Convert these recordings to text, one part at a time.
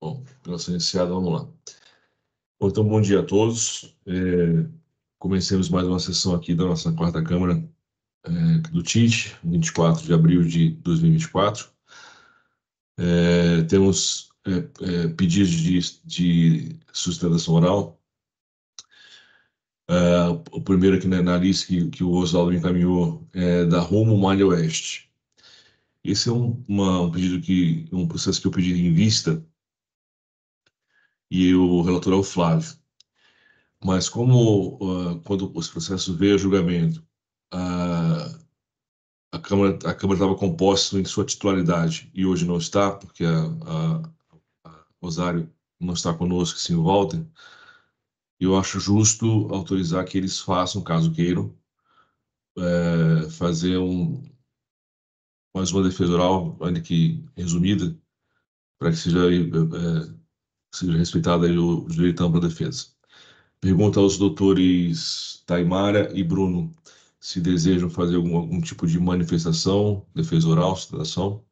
Bom, gravação iniciada, vamos lá. Bom, então, bom dia a todos. Comecemos mais uma sessão aqui da nossa quarta Câmara do TIT, 24 de abril de 2024. Temos pedidos de sustentação oral. O primeiro aqui na lista que o Oswaldo me encaminhou é da Rumo Malha Oeste. Esse é um pedido um processo que eu pedi em vista, e o relator é o Flávio. Mas quando os processos veio a julgamento, a Câmara estava composta em sua titularidade e hoje não está, porque a Rosário não está conosco, sim o Walter, eu acho justo autorizar que eles façam, caso queiram, fazer mais uma defesa oral, ainda que resumida, para que seja respeitado aí o direito à ampla defesa. Pergunta aos doutores Taimara e Bruno se desejam fazer algum tipo de manifestação, defesa oral, sustentação.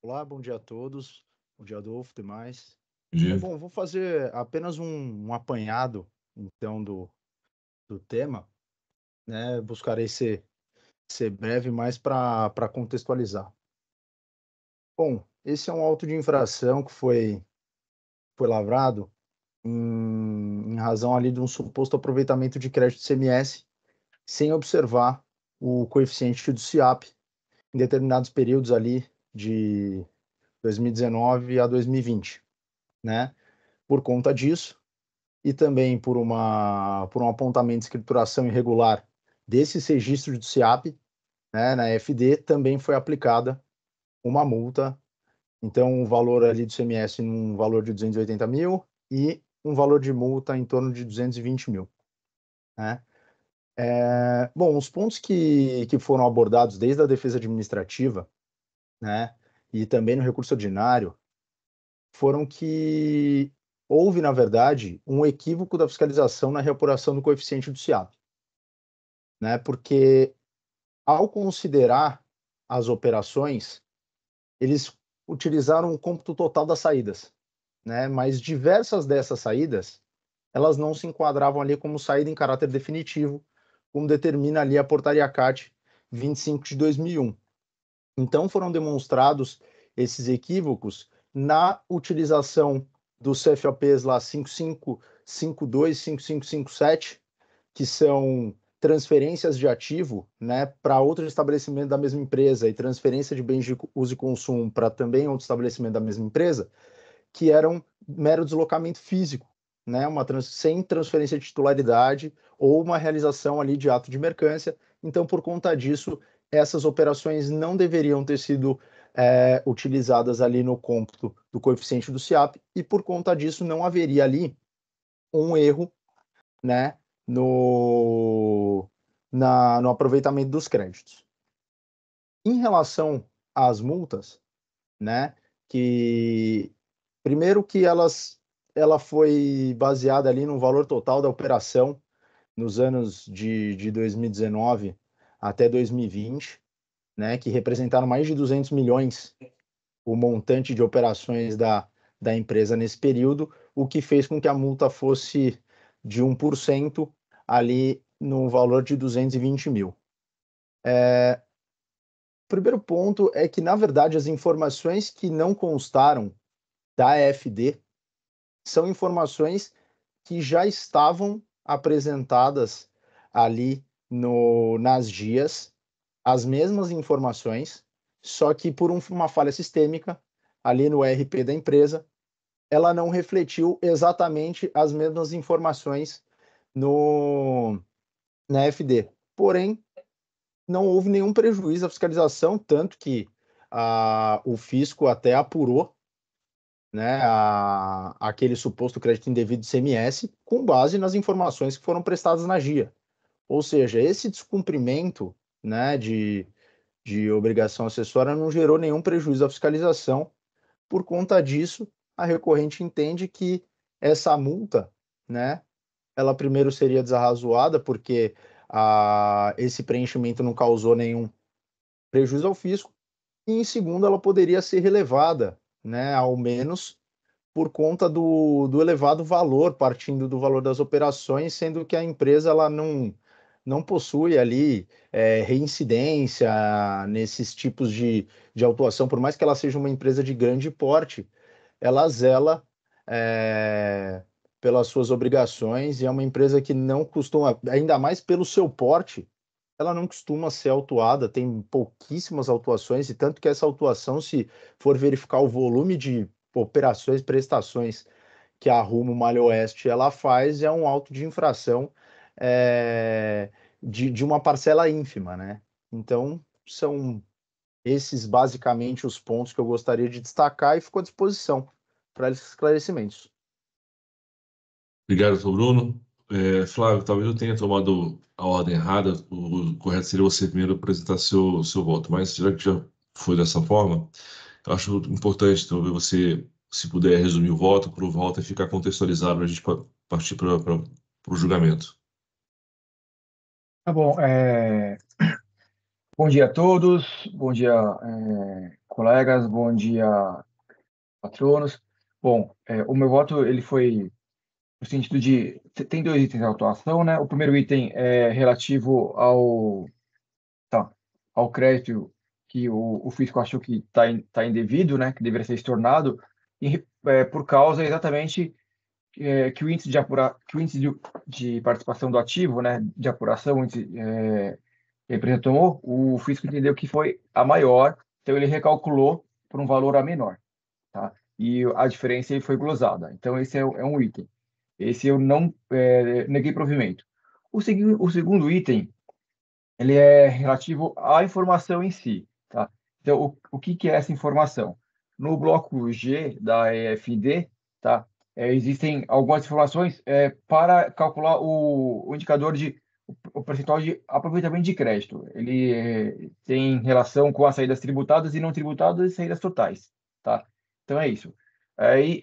Olá, bom dia a todos. Bom dia, Adolfo, e demais. Dia. Bom, vou fazer apenas um apanhado, então, do tema, né? Buscarei ser breve, mais para contextualizar. Bom, esse é um auto de infração que foi lavrado em razão ali de um suposto aproveitamento de crédito CMS, sem observar o coeficiente do SIAP em determinados períodos ali de 2019 a 2020, né? Por conta disso, e também por um apontamento de escrituração irregular desses registros do SIAP, né, na FD, também foi aplicada uma multa. Então, o valor ali do CMS num valor de 280 mil e um valor de multa em torno de 220 mil. Né? Bom, os pontos que foram abordados desde a defesa administrativa, né, e também no recurso ordinário, foram que houve, na verdade, um equívoco da fiscalização na reapuração do coeficiente do SIAP, né? Porque ao considerar as operações, eles utilizaram o cômputo total das saídas, né? Mas diversas dessas saídas, elas não se enquadravam ali como saída em caráter definitivo, como determina ali a portaria CAT 25 de 2001. Então foram demonstrados esses equívocos na utilização dos CFOPs lá 5552, 5557, que são transferências de ativo, né, para outro estabelecimento da mesma empresa e transferência de bens de uso e consumo para também outro estabelecimento da mesma empresa, que eram mero deslocamento físico, né, sem transferência de titularidade ou uma realização ali de ato de mercância. Então, por conta disso, essas operações não deveriam ter sido utilizadas ali no cômputo do coeficiente do SIAP e, por conta disso, não haveria ali um erro, né, no aproveitamento dos créditos. Em relação às multas, né, que primeiro que ela foi baseada ali no valor total da operação nos anos de 2019 até 2020, né, que representaram mais de 200 milhões o montante de operações da empresa nesse período, o que fez com que a multa fosse de 1% ali no valor de 220 mil. O primeiro ponto é que, na verdade, as informações que não constaram da EFD são informações que já estavam apresentadas ali nas GIAs, as mesmas informações, só que por uma falha sistêmica ali no ERP da empresa, ela não refletiu exatamente as mesmas informações na FD. Porém, não houve nenhum prejuízo à fiscalização, tanto que o fisco até apurou, né, aquele suposto crédito indevido de CMS com base nas informações que foram prestadas na GIA. Ou seja, esse descumprimento, né, de obrigação acessória não gerou nenhum prejuízo à fiscalização. Por conta disso, a recorrente entende que essa multa, né, ela primeiro seria desarrazoada, porque esse preenchimento não causou nenhum prejuízo ao fisco, e em segundo, ela poderia ser relevada, né? Ao menos por conta do elevado valor, partindo do valor das operações, sendo que a empresa ela não possui ali reincidência nesses tipos de autuação, por mais que ela seja uma empresa de grande porte, ela zela é, pelas suas obrigações e é uma empresa que não costuma, ainda mais pelo seu porte, ela não costuma ser autuada, tem pouquíssimas autuações, e tanto que essa autuação, se for verificar o volume de operações, prestações que a Rumo Malha Oeste ela faz, é um auto de infração de uma parcela ínfima, né? Então, são esses basicamente os pontos que eu gostaria de destacar e fico à disposição para esclarecimentos. Obrigado, doutor Bruno. Flávio, talvez eu tenha tomado a ordem errada. O correto seria você primeiro apresentar seu voto, mas já que já foi dessa forma, eu acho importante talvez você, se puder, resumir o voto para o voto e ficar contextualizado para a gente partir para o julgamento. Tá bom. Bom dia a todos, bom dia, colegas, bom dia, patronos. Bom, o meu voto ele foi no sentido de tem dois itens de autuação, né? O primeiro item é relativo tá, ao crédito que o fisco achou que tá indevido, né? Que deveria ser estornado por causa exatamente que o índice que o índice de participação do ativo, né? De apuração, o índice, que a empresa tomou, o fisco entendeu que foi a maior, então ele recalculou por um valor a menor, tá? E a diferença aí foi glosada. Então esse é um item. Esse eu não neguei provimento. O segundo item, ele é relativo à informação em si, tá? Então o que que é essa informação? No bloco G da EFD, tá? Existem algumas informações para calcular o indicador o percentual de aproveitamento de crédito. Ele tem relação com as saídas tributadas e não tributadas e saídas totais, tá? Então é isso. Aí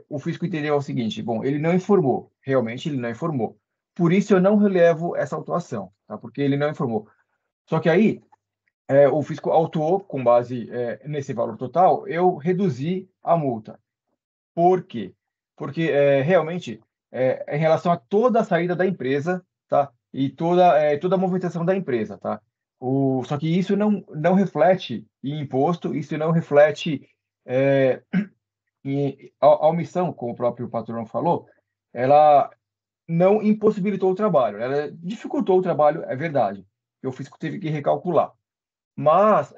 o fisco entendeu o seguinte: bom, ele não informou, realmente ele não informou. Por isso eu não relevo essa autuação, tá? Porque ele não informou. Só que aí o fisco autuou com base nesse valor total, eu reduzi a multa. Por quê? Porque realmente em relação a toda a saída da empresa, tá? E toda a movimentação da empresa, tá? Só que isso não reflete em imposto, isso não reflete a omissão, como o próprio patrão falou, ela não impossibilitou o trabalho, ela dificultou o trabalho, é verdade. O fisco teve que recalcular. Mas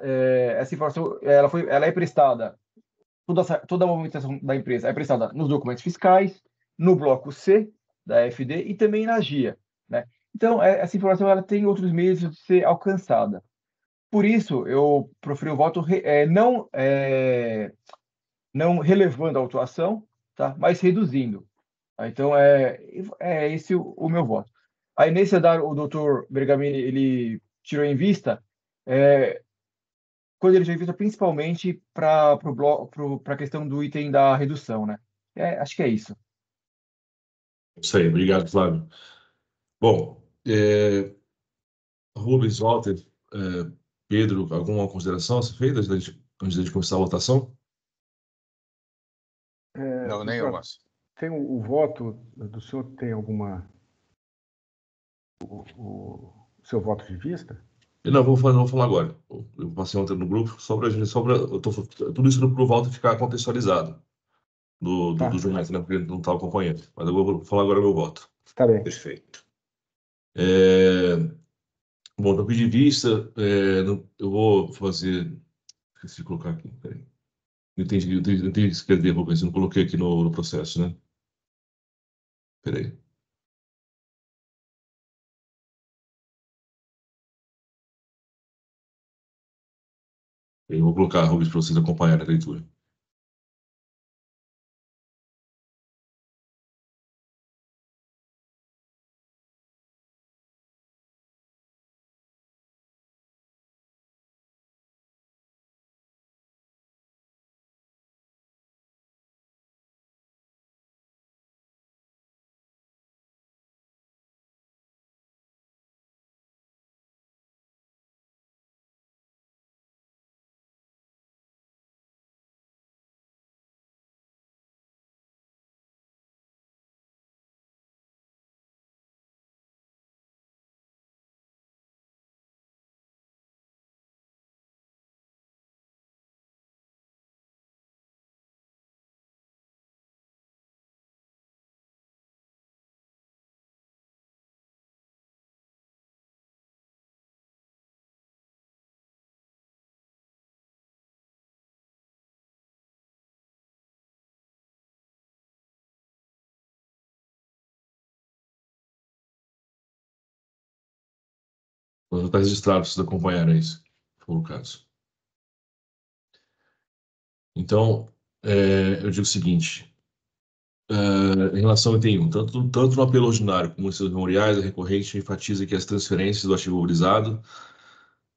essa informação ela é prestada toda a movimentação da empresa é prestada nos documentos fiscais, no bloco C da FD e também na GIA, né? Então, essa informação ela tem outros meios de ser alcançada. Por isso, eu proferi o voto não relevando a autuação, tá? Mas reduzindo. Tá? Então, é esse o meu voto. Aí, nesse andar, o doutor Bergamini, ele tirou em vista quando ele já vista principalmente para a questão do item da redução, né? Acho que é isso. Isso aí, obrigado, Flávio. Bom, Rubens, Walter, Pedro, alguma consideração a ser feita antes da gente começar a votação? Não, nenhuma. Tem o voto do senhor, tem alguma. O seu voto de vista? Não, vou falar agora. Eu passei ontem no grupo, tudo isso pro Walter ficar contextualizado Tá. do jornalista, né? Porque ele não estava acompanhando. Mas eu vou falar agora meu voto. Tá bem. Perfeito. É, bom, do ponto de vista, eu vou fazer. Esqueci de colocar aqui, peraí. Eu tenho que escrever, vou ver se eu não coloquei aqui no processo, né? Peraí. Eu vou colocar, Rubens, para vocês acompanharem a leitura. Mas já está registrado, vocês acompanharam isso, se for o caso. Então, eu digo o seguinte, em relação ao item 1, tanto no apelo ordinário como nos seus memoriais, a recorrente enfatiza que as transferências do ativo mobilizado,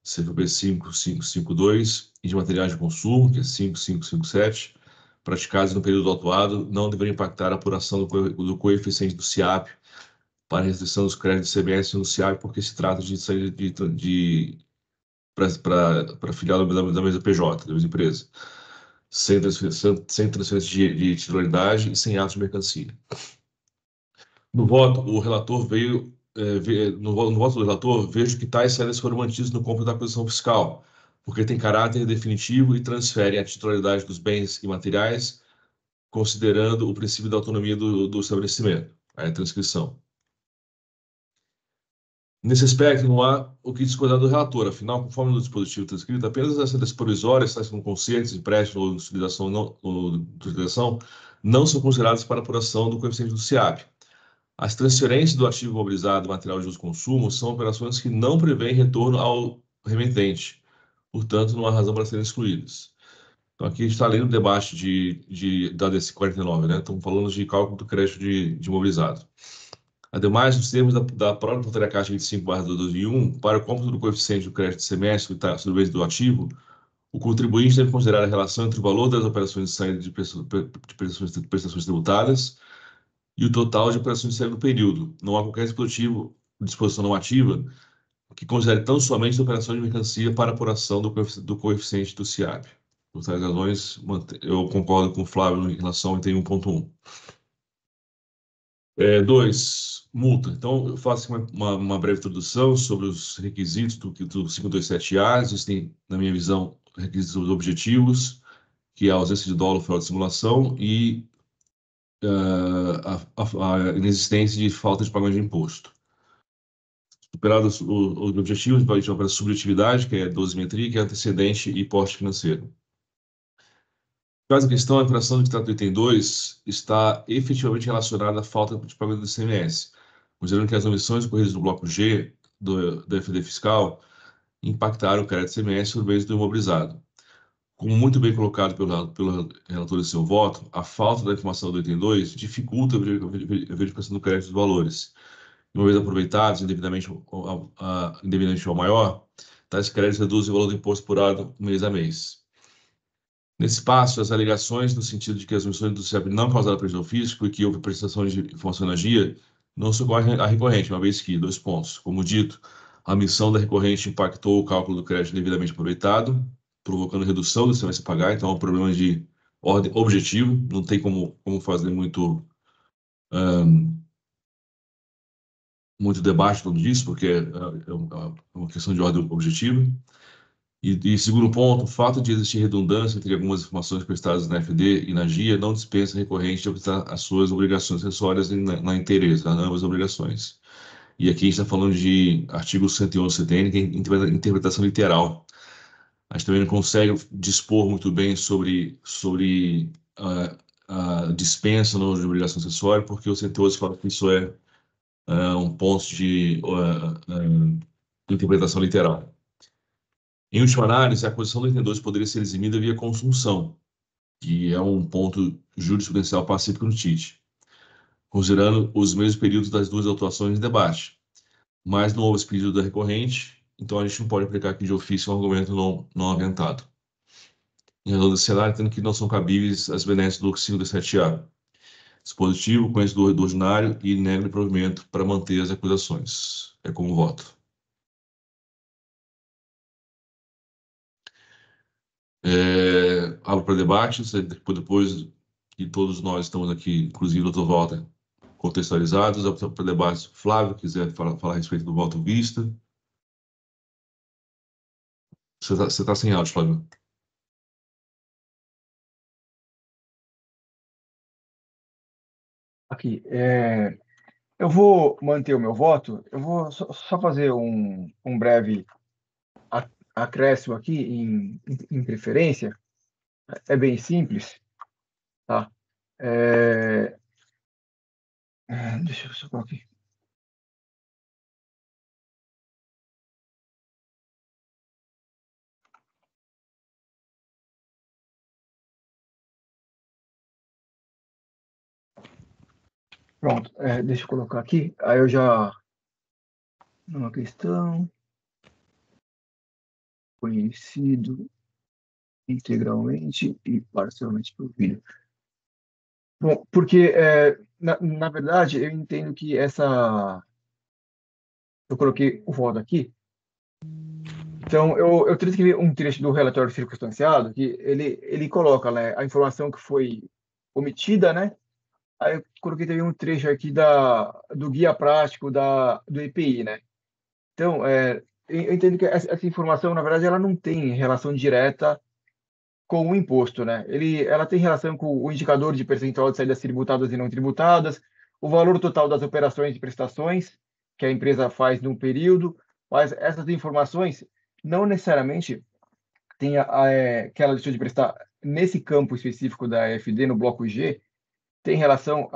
CFB 5552, e de materiais de consumo, que é 5557, praticados no período autuado, não deveriam impactar a apuração do coeficiente do SIAP para restrição dos créditos CMS no SIAP, porque se trata de saída para filial da mesma PJ, da mesma empresa, sem transferência de titularidade e sem atos de mercancia. No voto, o relator no voto do relator, vejo que tais saídas foram mantidas no cômputo da acusação fiscal, porque tem caráter definitivo e transferem a titularidade dos bens e materiais, considerando o princípio da autonomia do estabelecimento, a transcrição. Nesse aspecto, não há o que discordar do relator, afinal, conforme no dispositivo transcrito, apenas as saídas provisórias, tais como concertos, empréstimos ou utilização, não são consideradas para apuração do coeficiente do SIAP. As transferências do ativo mobilizado material de uso e consumo são operações que não prevêem retorno ao remetente, portanto, não há razão para serem excluídas. Então, aqui a gente está lendo o debate da DC 49, né? Estamos falando de cálculo do crédito de mobilizado. Ademais, nos termos da própria portaria Caixa 25/2001, para o cômputo do coeficiente do crédito de semestre sobre o do ativo, o contribuinte deve considerar a relação entre o valor das operações de saída de prestações tributadas e o total de operações de saída do período. Não há qualquer disposição normativa que considere tão somente a operação de mercancia para apuração do coeficiente do SIAP. Por tais razões, eu concordo com o Flávio em relação ao item 1.1. 2, multa. Então, eu faço uma breve introdução sobre os requisitos do 527A. Existem, na minha visão, requisitos objetivos, que é a ausência de dolo, fraude e simulação, e a inexistência de falta de pagamento de imposto. Superados os objetivos, a gente vai para a subjetividade, que é dosimetria, que é antecedente e porte financeiro. Caso a questão, a infração do que trata do item 2 está efetivamente relacionada à falta de pagamento do ICMS, considerando que as omissões ocorridas no bloco G do FD fiscal impactaram o crédito ICMS por vez do imobilizado. Como muito bem colocado pelo relator em seu voto, a falta da informação do item 2 dificulta a verificação do crédito dos valores. Uma vez aproveitados indevidamente ao maior, tais créditos reduzem o valor do imposto apurado mês a mês. Nesse passo, as alegações no sentido de que as omissões do CEP não causaram prejuízo físico e que houve prestação de informação na GIA não socorrem a recorrente, uma vez que, 2 pontos, como dito, a omissão da recorrente impactou o cálculo do crédito devidamente aproveitado, provocando redução do ICMS a pagar, então é um problema de ordem objetivo, não tem como fazer muito debate sobre isso, porque é uma questão de ordem objetiva. E segundo ponto, o fato de existir redundância entre algumas informações prestadas na FD e na GIA não dispensa a recorrente de apresentar as suas obrigações acessórias na inteireza, nas ambas obrigações. E aqui a gente está falando de artigo 111 CTN, que é interpretação literal. A gente também não consegue dispor muito bem sobre a dispensa de obrigação acessória, porque o 111 fala que isso é um ponto de interpretação literal. Em última análise, a aquisição do item 2 poderia ser eximida via consunção, que é um ponto jurisprudencial pacífico no TIT, considerando os mesmos períodos das duas autuações em debate. Mas não houve esse pedido da recorrente, então a gente não pode aplicar aqui de ofício um argumento não aventado. Em razão desse cenário, tendo que não são cabíveis as benesses do 527A. Dispositivo, conhecedor do ordinário e nega o provimento para manter as acusações. É como voto. Abro para debates, depois que todos nós estamos aqui, inclusive o doutor Walter, contextualizados, abro para debates. Flávio, quiser falar a respeito do voto vista. Você tá sem áudio, Flávio. Aqui, eu vou manter o meu voto, eu vou só fazer um breve acréscimo aqui em preferência, é bem simples, tá? Deixa eu só colocar aqui. Pronto, deixa eu colocar aqui. Aí eu já. Uma questão. Conhecido integralmente e parcialmente por vídeo. Bom, porque, na verdade, eu entendo que essa. Eu coloquei o voto aqui. Então, eu transcrevi um trecho do relatório circunstanciado que ele coloca, né, a informação que foi omitida, né? Aí eu coloquei também um trecho aqui do guia prático do EPI, né? Então, eu entendo que essa informação, na verdade, ela não tem relação direta com o imposto, né? Ela tem relação com o indicador de percentual de saídas tributadas e não tributadas, o valor total das operações e prestações que a empresa faz no período, mas essas informações não necessariamente têm que ela deixou de prestar nesse campo específico da EFD, no bloco G, tem relação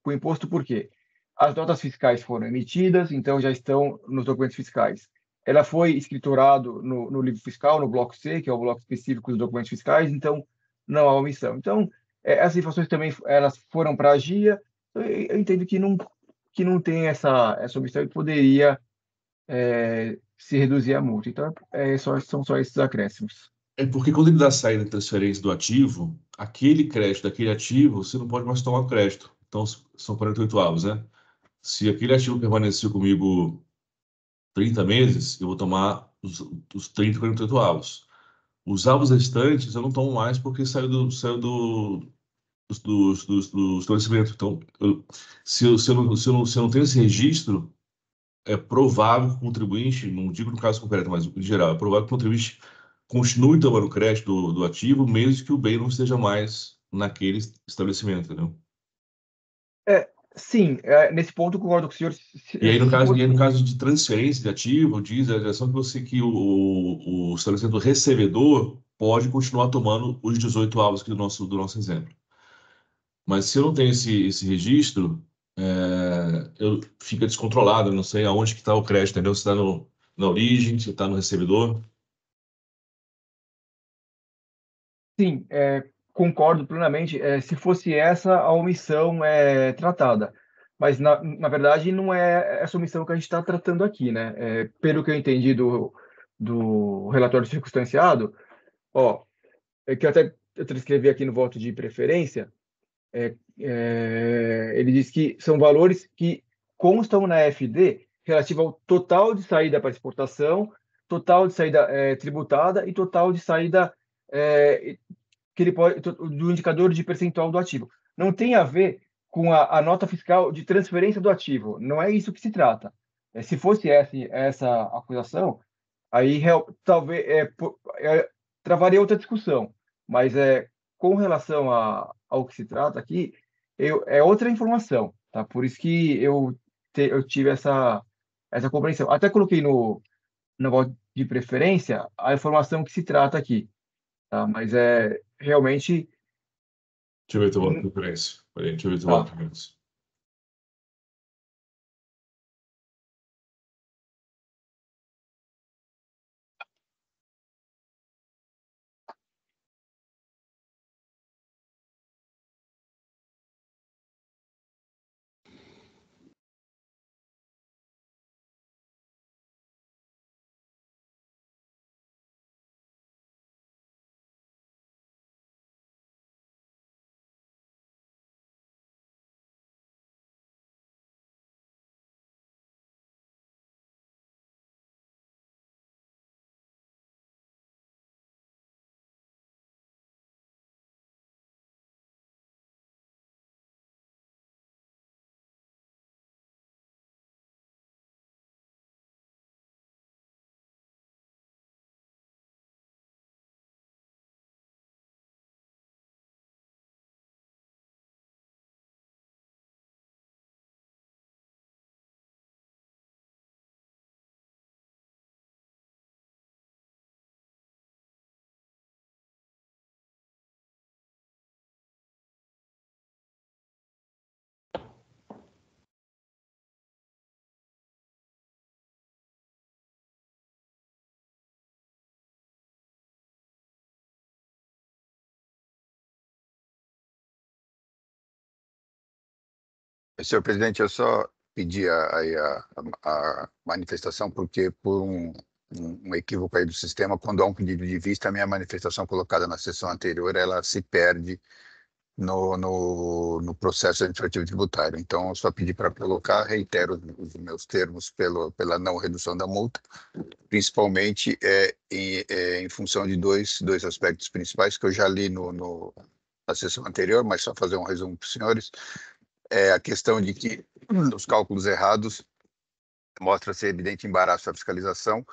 com o imposto, por quê? As notas fiscais foram emitidas, então já estão nos documentos fiscais. Ela foi escriturado no livro fiscal, no bloco C, que é o bloco específico dos documentos fiscais, então não há omissão. Então, essas informações também elas foram para a GIA, eu entendo que não tem essa omissão e poderia se reduzir a multa. Então, são só esses acréscimos. É porque quando ele dá saída e transferência do ativo, aquele crédito daquele ativo, você não pode mais tomar crédito. Então, são 48 avos, né? Se aquele ativo permaneceu comigo 30 meses, eu vou tomar os 30, 48 avos. Os avos restantes eu não tomo mais porque do estabelecimento. Então, se eu não tenho esse registro, é provável que o contribuinte, não digo no caso concreto, mas em geral, é provável que o contribuinte continue tomando crédito do ativo, mesmo que o bem não esteja mais naquele estabelecimento, entendeu? Sim, nesse ponto eu concordo com o senhor. E aí, Se fosse no caso de transferência de ativo, diz a legislação que o estabelecimento recebedor pode continuar tomando os 18 avos aqui do nosso exemplo. Mas se eu não tenho esse registro, fica descontrolado, eu não sei aonde que está o crédito, entendeu? Se está na origem, se está no recebedor. Sim, concordo plenamente. Se fosse essa a omissão tratada, mas na verdade não é essa omissão que a gente está tratando aqui, né? Pelo que eu entendi do relatório circunstanciado, ó, que eu transcrevi aqui no voto de preferência, ele diz que são valores que constam na FD relativo ao total de saída para exportação, total de saída tributada e total de saída que ele pode do indicador de percentual do ativo. Não tem a ver com a nota fiscal de transferência do ativo. Não é isso que se trata. Se fosse essa acusação, aí talvez travaria outra discussão. Mas com relação ao que se trata aqui, é outra informação, tá? Por isso que eu tive essa compreensão. Até coloquei no voto de preferência a informação que se trata aqui, tá? Mas realmente. Deixa eu ver teu voto de preferência. Peraí, deixa eu ver teu voto Tá. de preferência. Senhor presidente, eu só pedi a manifestação porque, por um equívoco aí do sistema, quando há um pedido de vista, a minha manifestação colocada na sessão anterior, ela se perde no processo administrativo tributário. Então, eu só pedi para colocar, reitero os meus termos pela não redução da multa, principalmente em função de dois aspectos principais que eu já li na sessão anterior, mas só fazer um resumo para os senhores. É a questão de que os cálculos errados mostra-se evidente embaraço à fiscalização,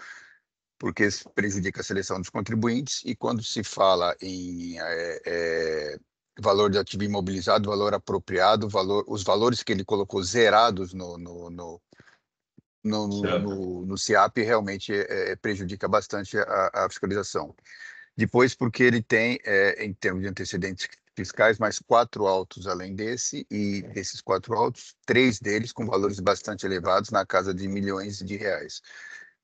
porque isso prejudica a seleção dos contribuintes, e quando se fala em valor de ativo imobilizado, valor apropriado, os valores que ele colocou zerados no CIAP realmente prejudica bastante a fiscalização. Depois, porque ele tem, em termos de antecedentes fiscais, mais 4 autos além desse, e desses 4 autos, 3 deles com valores bastante elevados, na casa de milhões de reais.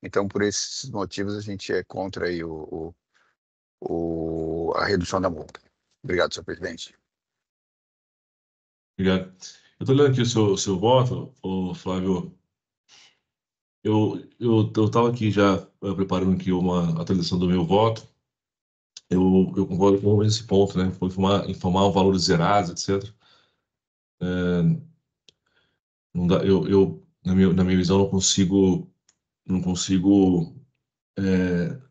Então, por esses motivos, a gente é contra aí a redução da multa. Obrigado, senhor presidente. Obrigado. Eu estou olhando aqui o seu voto, Flávio. Eu estava aqui já preparando aqui uma atualização do meu voto. Eu concordo com esse ponto, né? Informar valores zerados, etc. Não dá, na minha visão, não consigo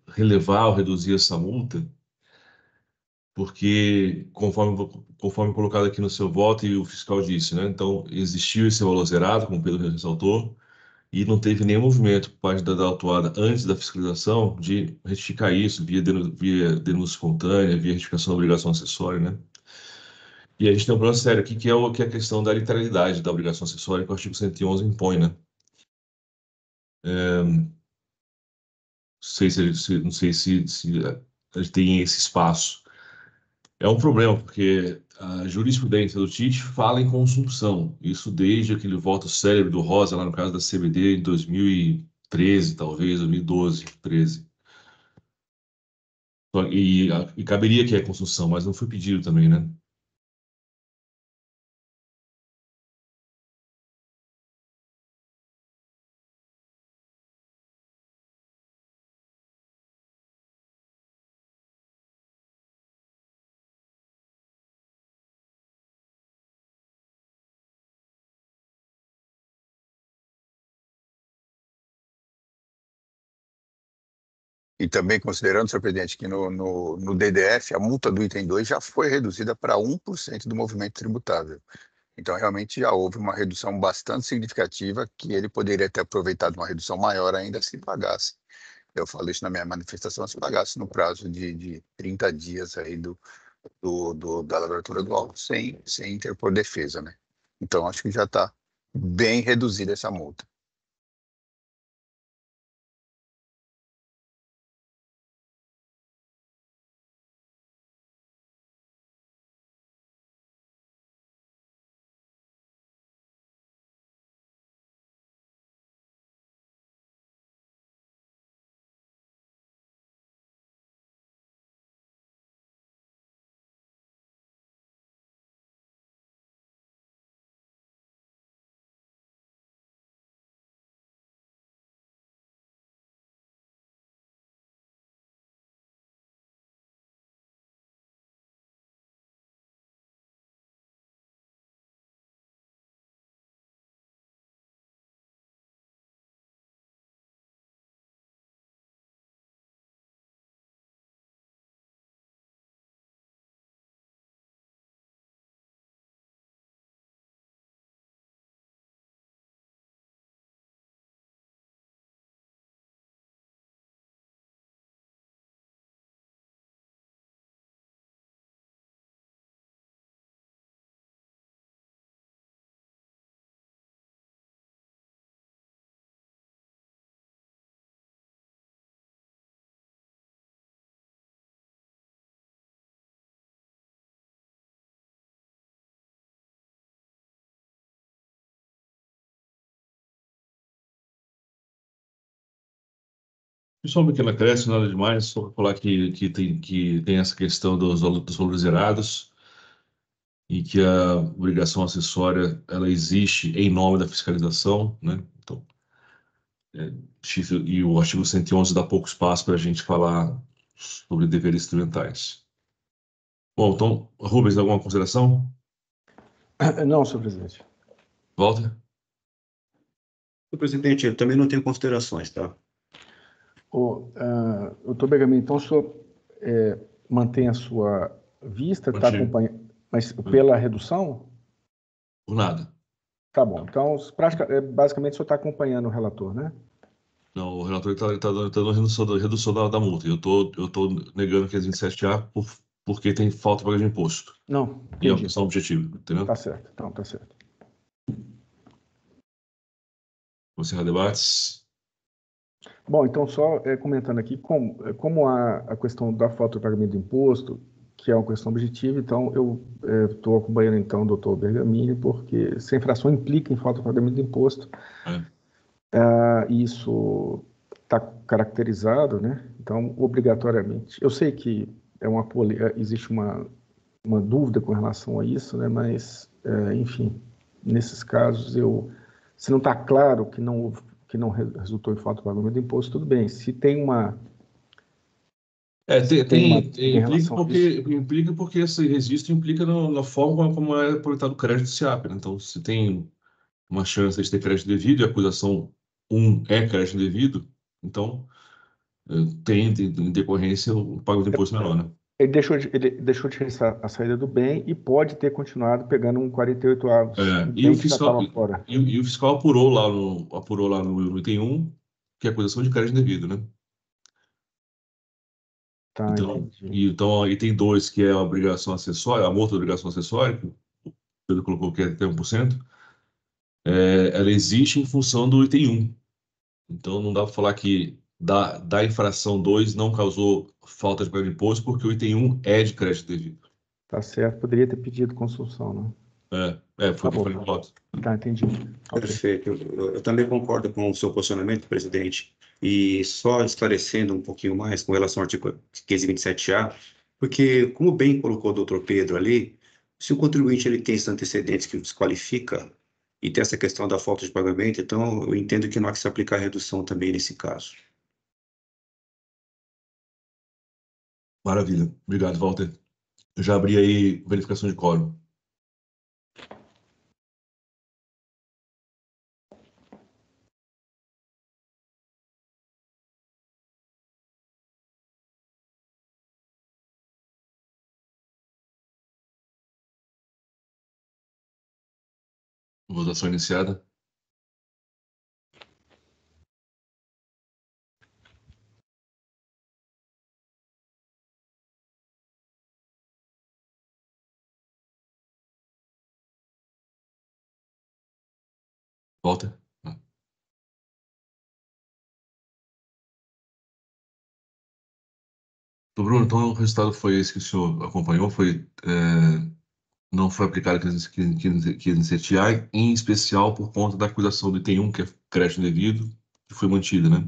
relevar ou reduzir essa multa, porque conforme colocado aqui no seu voto e o fiscal disse, né? Então, existiu esse valor zerado, como o Pedro ressaltou, e não teve nenhum movimento por parte da autuada antes da fiscalização de retificar isso via denúncia espontânea, via retificação da obrigação acessória, né? E a gente tem um problema sério aqui, que é a questão da literalidade da obrigação acessória que o artigo 111 impõe, né? Não sei se a gente tem esse espaço. É um problema, porque a jurisprudência do TIT fala em consumpção. Isso desde aquele voto célebre do Rosa, lá no caso da CBD, em 2013, talvez, 2012, 13. E caberia que é consumpção, mas não foi pedido também, né? E também considerando, senhor presidente, que no DDF a multa do item 2 já foi reduzida para 1% do movimento tributável. Então, realmente já houve uma redução bastante significativa, que ele poderia ter aproveitado uma redução maior ainda se pagasse. Eu falo isso na minha manifestação, se pagasse no prazo de 30 dias aí da lavratura do auto, sem interpor defesa, né? Então, acho que já está bem reduzida essa multa. Só um pequeno acréscimo, nada demais, só para falar que tem essa questão dos valores zerados. e que a obrigação acessória ela existe em nome da fiscalização, né? Então, e o artigo 111 dá pouco espaço para a gente falar sobre deveres instrumentais. Bom, então, Rubens, alguma consideração? Não, senhor presidente. Walter? Senhor presidente, eu também não tenho considerações, tá? Doutor Bergamin, então o senhor mantém a sua vista, está Mantive. acompanhando, mas pela redução? Por nada. Tá bom. Então, basicamente, o senhor está acompanhando o relator, né? Não, o relator está dando redução da multa. Eu tô negando que é 27A porque tem falta de pagamento de imposto. Não, E é uma entendi. questão objetiva, entendeu? Tá certo. Então, tá certo. Vamos encerrar debates. Bom, então, só comentando aqui, como a questão da falta de pagamento de imposto, que é uma questão objetiva, então eu estou acompanhando, então, o doutor Bergamini, porque se a infração implica em falta de pagamento de imposto, isso está caracterizado, né? Então, obrigatoriamente. Eu sei que existe uma dúvida com relação a isso, né? Mas, enfim, nesses casos, se não está claro que não resultou em falta de pagamento de imposto, tudo bem. Se tem uma... Implica porque esse registro implica na forma como é aproveitado o crédito SEAP, né? Então, se tem uma chance de ter crédito devido e a acusação 1 é crédito devido, então tem em decorrência o pago de imposto menor, né? Ele deixou de registrar a saída do bem e pode ter continuado pegando um 48 avos. E o fiscal apurou lá no item 1, que é acusação de crédito devido, né? Tá, então, aí tem 2, que é a obrigação acessória, a multa da obrigação acessória, que o Pedro colocou que é até 1%, ela existe em função do item 1. Então, não dá para falar que da infração 2 não causou falta de pagamento de imposto, porque o item 1 é de crédito devido. Tá certo, poderia ter pedido construção, né? Foi o que eu falei no voto. Tá, entendi. Perfeito. Eu também concordo com o seu posicionamento, presidente. E só esclarecendo um pouquinho mais com relação ao artigo 1527A, porque, como bem colocou o doutor Pedro ali, se o contribuinte ele tem esses antecedentes que o desqualifica e tem essa questão da falta de pagamento, então eu entendo que não há que se aplicar a redução também nesse caso. Maravilha. Obrigado, Walter. Eu já abri aí verificação de quórum. Votação iniciada. Walter. Bruno, então o resultado foi esse que o senhor acompanhou, não foi aplicado 1527A, em especial por conta da acusação do item 1, que é crédito devido, que foi mantida, né?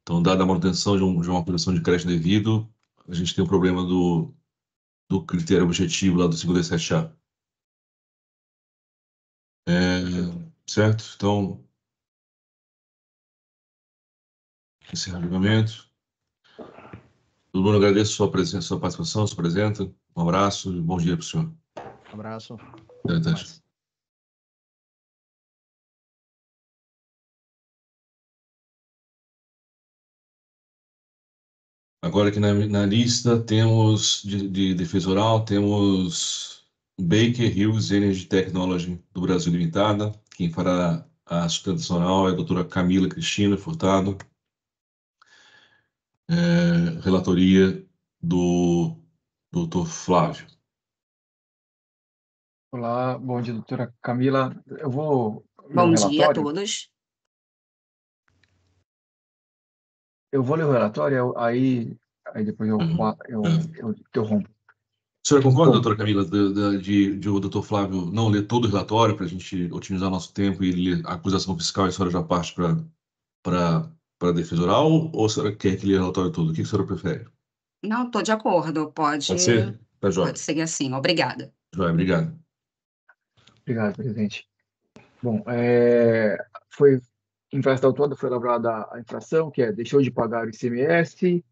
Então, dada a manutenção de uma acusação de crédito devido, a gente tem o problema do critério objetivo lá do 527A. Certo? Então, encerrar o julgamento. Bruno, agradeço sua presença, sua participação, sua presença. Um abraço e bom dia para o senhor. Um abraço. Até tarde. Agora aqui na lista temos de defesa oral, temos Baker Hughes Energy Technology do Brasil Limitada. Quem fará a sustentação oral é a doutora Camila Cristina Furtado. Relatoria do doutor Flávio. Olá, bom dia, doutora Camila. Eu vou ler Bom o dia a relatório. todos. Eu vou ler o relatório, aí depois eu interrompo. A senhora concorda, doutora Camila, de o doutor Flávio não ler todo o relatório para a gente otimizar nosso tempo e ler a acusação fiscal e a senhora já parte para a defesa oral, ou a senhora quer que leia o relatório todo? O que a senhora prefere? Não, estou de acordo. Pode Pode ser? Tá jóia. seguir assim. Obrigada. Joia, obrigado. Obrigado, presidente. Bom, foi em infração toda foi elaborada a infração, que deixou de pagar o ICMS,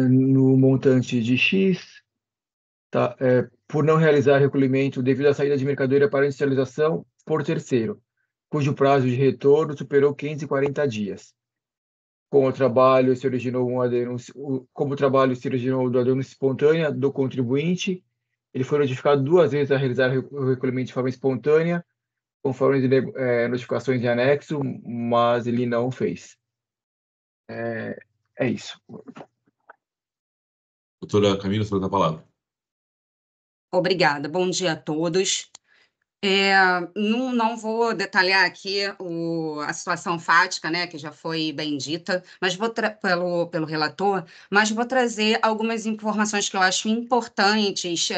no montante de X, tá? Por não realizar recolhimento devido à saída de mercadoria para industrialização por terceiro, cujo prazo de retorno superou 540 dias. Como o trabalho se originou uma denúncia, como o trabalho se originou da denúncia espontânea do contribuinte, ele foi notificado 2 vezes a realizar o recolhimento de forma espontânea, conforme as notificações em anexo, mas ele não fez. É isso. Doutora Camila, você dá a palavra. Obrigada. Bom dia a todos. Não vou detalhar aqui a situação fática, né, que já foi bem dita, mas pelo relator, mas vou trazer algumas informações que eu acho importantes,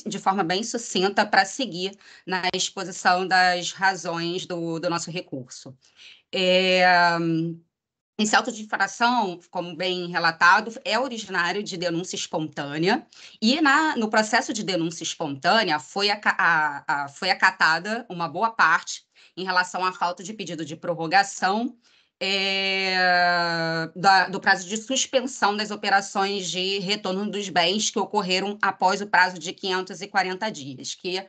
de forma bem sucinta, para seguir na exposição das razões do nosso recurso. Esse auto de infração, como bem relatado, é originário de denúncia espontânea e no processo de denúncia espontânea foi acatada uma boa parte em relação à falta de pedido de prorrogação do prazo de suspensão das operações de retorno dos bens que ocorreram após o prazo de 540 dias, que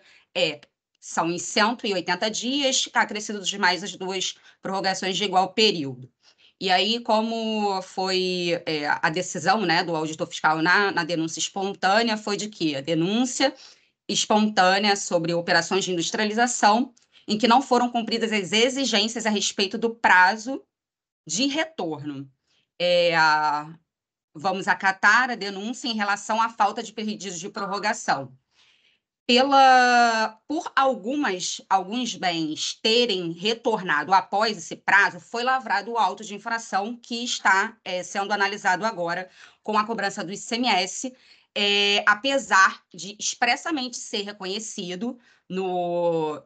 são em 180 dias, acrescidos de mais as 2 prorrogações de igual período. E aí, como foi a decisão, né, do auditor fiscal na denúncia espontânea, foi de que a denúncia espontânea sobre operações de industrialização em que não foram cumpridas as exigências a respeito do prazo de retorno. Vamos acatar a denúncia em relação à falta de pedidos de prorrogação. Por alguns bens terem retornado após esse prazo, foi lavrado o auto de infração que está sendo analisado agora com a cobrança do ICMS, apesar de expressamente ser reconhecido no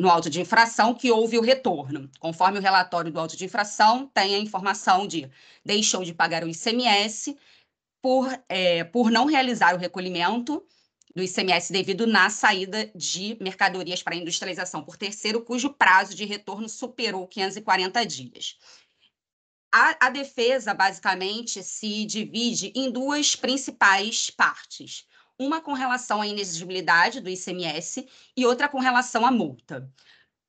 auto de infração que houve o retorno. Conforme o relatório do auto de infração, tem a informação de deixou de pagar o ICMS por não realizar o recolhimento do ICMS devido na saída de mercadorias para industrialização por terceiro, cujo prazo de retorno superou 540 dias. A defesa, basicamente, se divide em 2 principais partes. Uma com relação à inexigibilidade do ICMS e outra com relação à multa.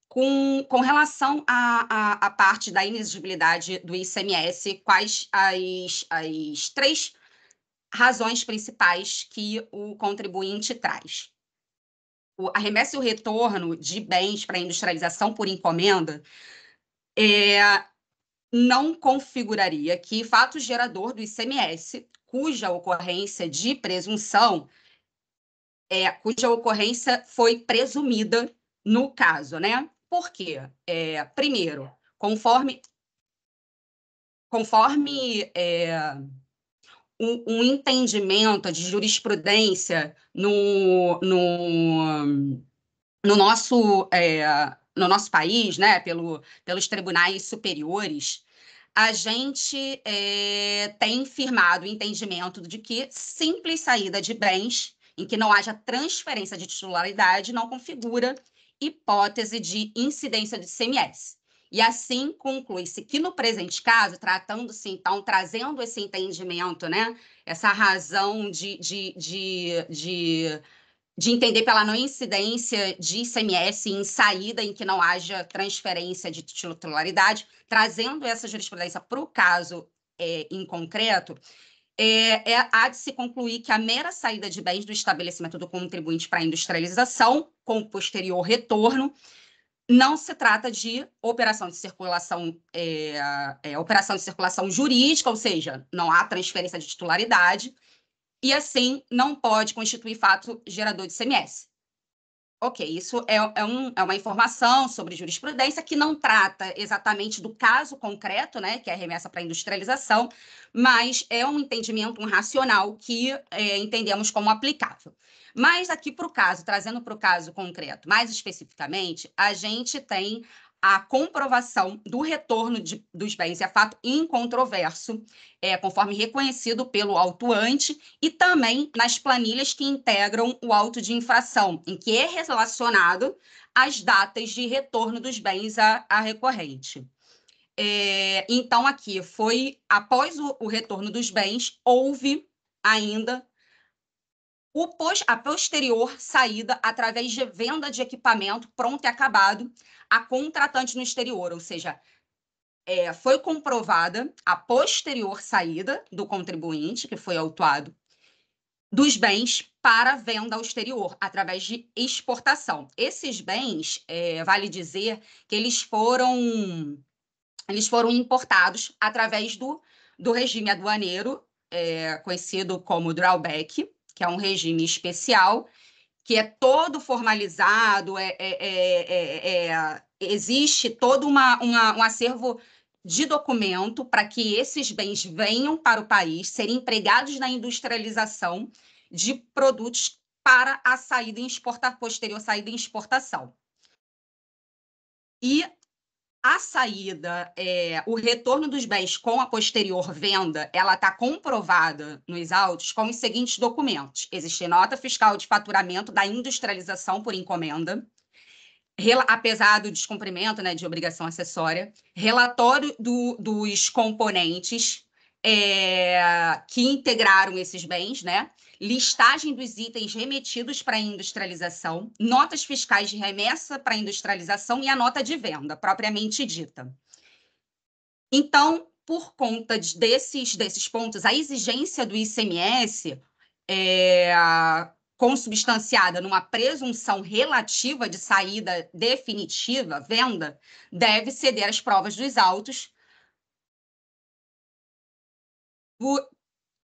Com relação à parte da inexigibilidade do ICMS, quais as 3 razões principais que o contribuinte traz? A remessa e o retorno de bens para industrialização por encomenda não configuraria que fato gerador do ICMS, cuja ocorrência de presunção, cuja ocorrência foi presumida no caso, né? Por quê? Primeiro, conforme um entendimento de jurisprudência no nosso país, né, pelos tribunais superiores, a gente tem firmado o entendimento de que simples saída de bens em que não haja transferência de titularidade não configura hipótese de incidência de ICMS. E assim conclui-se que, no presente caso, tratando-se, então, trazendo esse entendimento, né, essa razão de entender pela não incidência de ICMS em saída em que não haja transferência de titularidade, trazendo essa jurisprudência para o caso em concreto, há de se concluir que a mera saída de bens do estabelecimento do contribuinte para a industrialização, com posterior retorno, não se trata de operação de circulação jurídica, ou seja, não há transferência de titularidade, e assim não pode constituir fato gerador de ICMS. Ok, isso é uma informação sobre jurisprudência que não trata exatamente do caso concreto, né, que é a remessa para a industrialização, mas é um entendimento, um racional que entendemos como aplicável. Mas aqui para o caso, trazendo para o caso concreto, mais especificamente, a gente tem a comprovação do retorno dos bens é fato incontroverso, conforme reconhecido pelo autuante, e também nas planilhas que integram o auto de infração, em que é relacionado às datas de retorno dos bens à recorrente. Então, aqui foi, após o retorno dos bens, houve ainda a posterior saída através de venda de equipamento pronto e acabado a contratante no exterior, ou seja, foi comprovada a posterior saída do contribuinte, que foi autuado, dos bens para venda ao exterior, através de exportação. Esses bens, vale dizer que eles foram importados através do regime aduaneiro, conhecido como drawback, que é um regime especial, que é todo formalizado, existe todo um acervo de documento para que esses bens venham para o país, serem empregados na industrialização de produtos para a saída em posterior saída em exportação. E a saída, o retorno dos bens com a posterior venda, ela está comprovada nos autos com os seguintes documentos. Existe nota fiscal de faturamento da industrialização por encomenda, apesar do descumprimento, né, de obrigação acessória, relatório dos componentes que integraram esses bens, né, listagem dos itens remetidos para a industrialização, notas fiscais de remessa para a industrialização e a nota de venda, propriamente dita. Então, por conta desses pontos, a exigência do ICMS, consubstanciada numa presunção relativa de saída definitiva, venda, deve ceder às provas dos autos,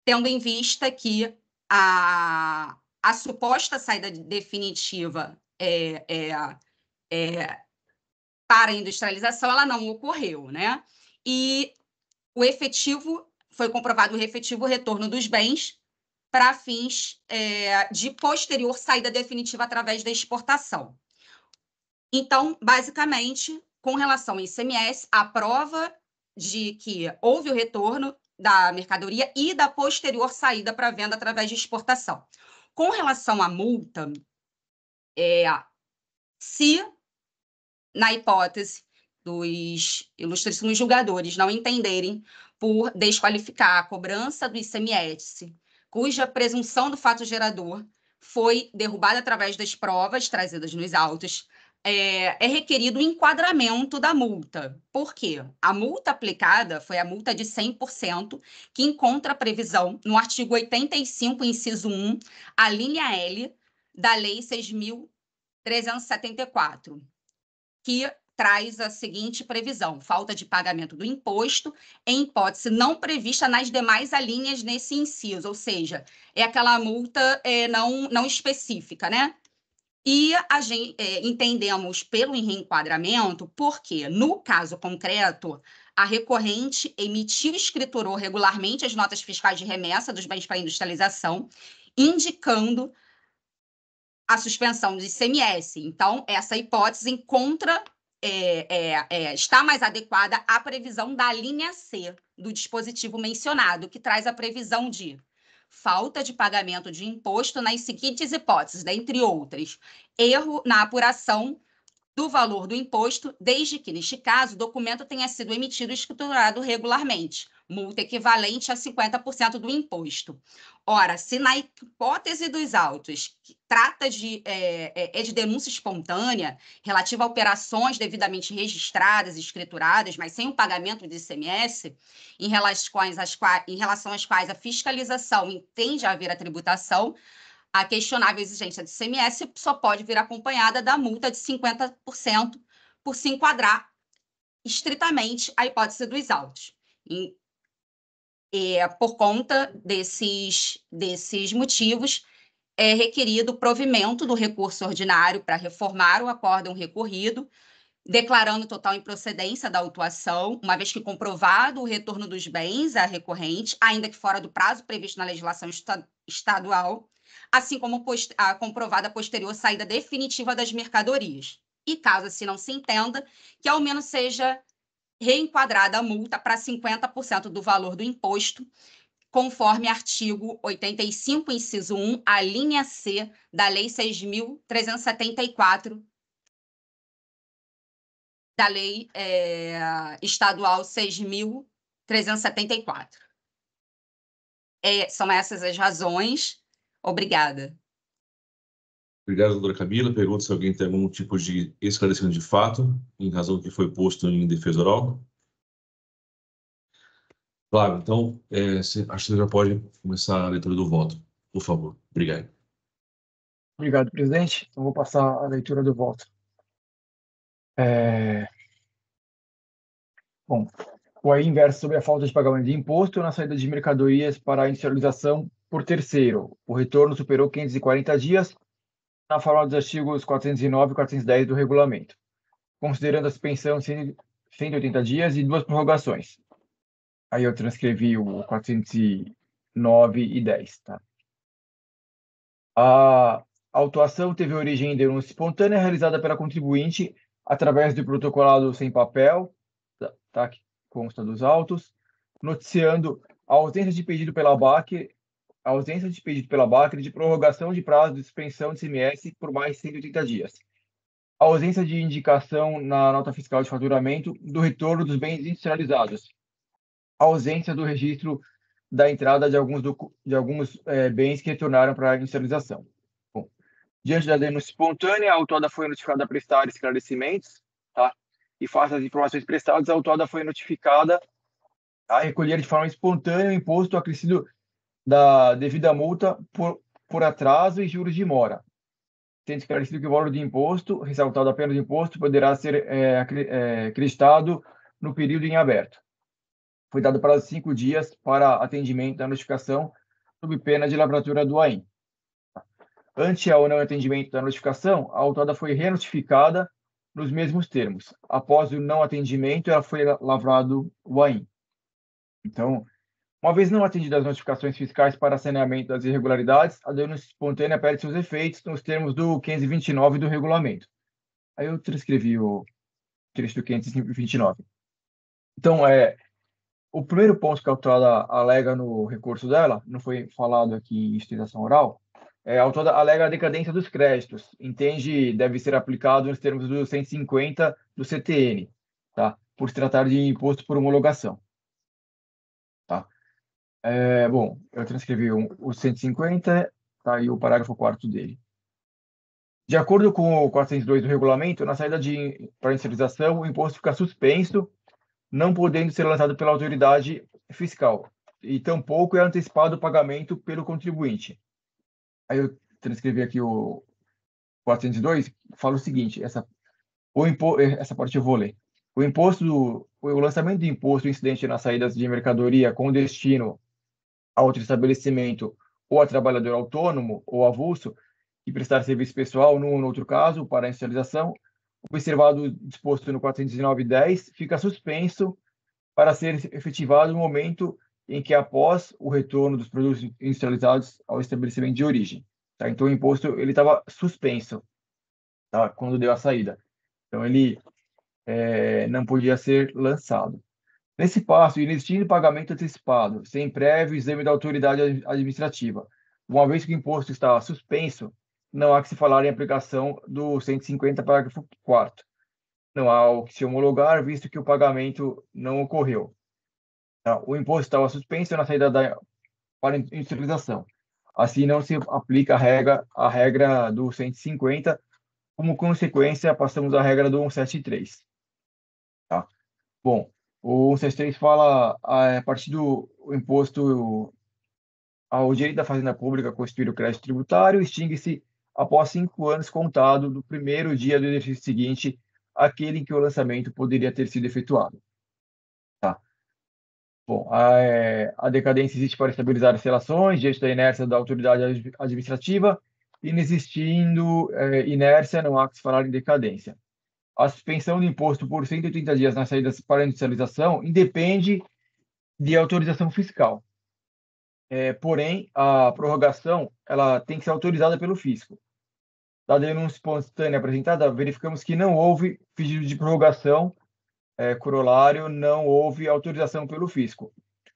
tendo em vista que a suposta saída definitiva para a industrialização, ela não ocorreu, né? E foi comprovado o efetivo retorno dos bens para fins de posterior saída definitiva através da exportação. Então, basicamente, com relação ao ICMS, a prova de que houve o retorno da mercadoria e da posterior saída para venda através de exportação. Com relação à multa, se, na hipótese dos ilustríssimos julgadores não entenderem por desqualificar a cobrança do ICMS, cuja presunção do fato gerador foi derrubada através das provas trazidas nos autos, é requerido o enquadramento da multa. Por quê? A multa aplicada foi a multa de 100%, que encontra a previsão no artigo 85, inciso 1, a linha L da Lei 6.374, que traz a seguinte previsão: falta de pagamento do imposto em hipótese não prevista nas demais alíneas nesse inciso, ou seja, é aquela multa não específica, né? E a gente entendemos pelo reenquadramento porque, no caso concreto, a recorrente emitiu e escriturou regularmente as notas fiscais de remessa dos bens para industrialização, indicando a suspensão do ICMS. Então, essa hipótese está mais adequada à previsão da linha C do dispositivo mencionado, que traz a previsão de falta de pagamento de imposto nas seguintes hipóteses, dentre outras: erro na apuração do valor do imposto, desde que, neste caso, o documento tenha sido emitido e escriturado regularmente, multa equivalente a 50% do imposto. Ora, se na hipótese dos autos trata de denúncia espontânea relativa a operações devidamente registradas e escrituradas, mas sem o pagamento de ICMS, em relação às quais a fiscalização entende haver a tributação, a questionável exigência de ICMS só pode vir acompanhada da multa de 50% por se enquadrar estritamente a hipótese dos autos. Por conta desses motivos, é requerido o provimento do recurso ordinário para reformar o acórdão recorrido, declarando total improcedência da autuação, uma vez que comprovado o retorno dos bens à recorrente, ainda que fora do prazo previsto na legislação estadual, assim como a comprovada posterior saída definitiva das mercadorias. e, caso assim não se entenda, que ao menos seja reenquadrada a multa para 50% do valor do imposto, conforme artigo 85, inciso 1, a linha C da Lei 6.374, da Lei Estadual 6.374. São essas as razões. Obrigada. Obrigado, doutora Camila. Pergunto se alguém tem algum tipo de esclarecimento de fato, em razão do que foi posto em defesa oral. Claro, então, acho que você já pode começar a leitura do voto, por favor. Obrigado. Obrigado, presidente. Então, vou passar a leitura do voto. Bom, o AI inverso sobre a falta de pagamento de imposto na saída de mercadorias para a industrialização por terceiro. O retorno superou 540 dias na forma dos artigos 409 e 410 do regulamento, considerando a suspensão de 180 dias e 2 prorrogações. Aí eu transcrevi o 409 e 10, tá? A autuação teve origem em denúncia espontânea realizada pela contribuinte através do protocolado sem papel, tá, que consta dos autos, noticiando a ausência de pedido pela BAC de prorrogação de prazo de suspensão de ICMS por mais 180 dias. A ausência de indicação na nota fiscal de faturamento do retorno dos bens industrializados. A ausência do registro da entrada de alguns bens que retornaram para a industrialização. Bom, diante da denúncia espontânea, a autuada foi notificada a prestar esclarecimentos, tá? E face às informações prestadas, a autuada foi notificada a recolher de forma espontânea o imposto acrescido da devida multa por atraso e juros de mora, tendo esclarecido que o valor de imposto, ressaltado a pena de imposto, poderá ser acreditado no período em aberto. Foi dado prazo de 5 dias para atendimento da notificação, sob pena de lavratura do AIM. Ante ao não atendimento da notificação, a autuada foi renotificada nos mesmos termos. Após o não atendimento, ela foi lavrado o AIM. Então, uma vez não atendidas as notificações fiscais para saneamento das irregularidades, a denúncia espontânea perde seus efeitos nos termos do 529 do regulamento. Aí eu transcrevi o trecho do 529. Então, o primeiro ponto que a autuada alega no recurso dela, não foi falado aqui em explicação oral, a autuada alega a decadência dos créditos, entende deve ser aplicado nos termos do 150 do CTN, tá? Por se tratar de imposto por homologação. Tá? Bom, eu transcrevi o 150, tá aí o parágrafo 4º dele. De acordo com o 402 do regulamento, na saída para industrialização, o imposto fica suspenso, não podendo ser lançado pela autoridade fiscal, e tampouco é antecipado o pagamento pelo contribuinte. Aí eu transcrevi aqui o 402, fala o seguinte, essa parte eu vou ler. O lançamento de imposto incidente nas saídas de mercadoria com destino a outro estabelecimento ou a trabalhador autônomo ou avulso que prestar serviço pessoal, num ou no outro caso, para a industrialização, observado disposto no 409.10, fica suspenso para ser efetivado no momento em que após o retorno dos produtos industrializados ao estabelecimento de origem. Tá? Então, o imposto ele estava suspenso, tá? Quando deu a saída. Então, ele não podia ser lançado. Nesse passo, existindo pagamento antecipado, sem prévio exame da autoridade administrativa, uma vez que o imposto está suspenso, não há que se falar em aplicação do 150, parágrafo 4º. Não há o que se homologar, visto que o pagamento não ocorreu. O imposto estava suspenso na saída para industrialização. Assim, não se aplica a regra do 150, como consequência, passamos à regra do 173. Tá? Bom, o 173 fala, a partir do imposto ao direito da fazenda pública constituir o crédito tributário, extingue-se após 5 anos contado do primeiro dia do exercício seguinte, aquele em que o lançamento poderia ter sido efetuado. Tá? Bom, a decadência existe para estabilizar as relações diante da inércia da autoridade administrativa, e inexistindo inércia, não há que se falar em decadência. A suspensão do imposto por 180 dias nas saídas para a industrialização independe de autorização fiscal. Porém, a prorrogação ela tem que ser autorizada pelo fisco. da denúncia espontânea apresentada, verificamos que não houve pedido de prorrogação, corolário, não houve autorização pelo fisco.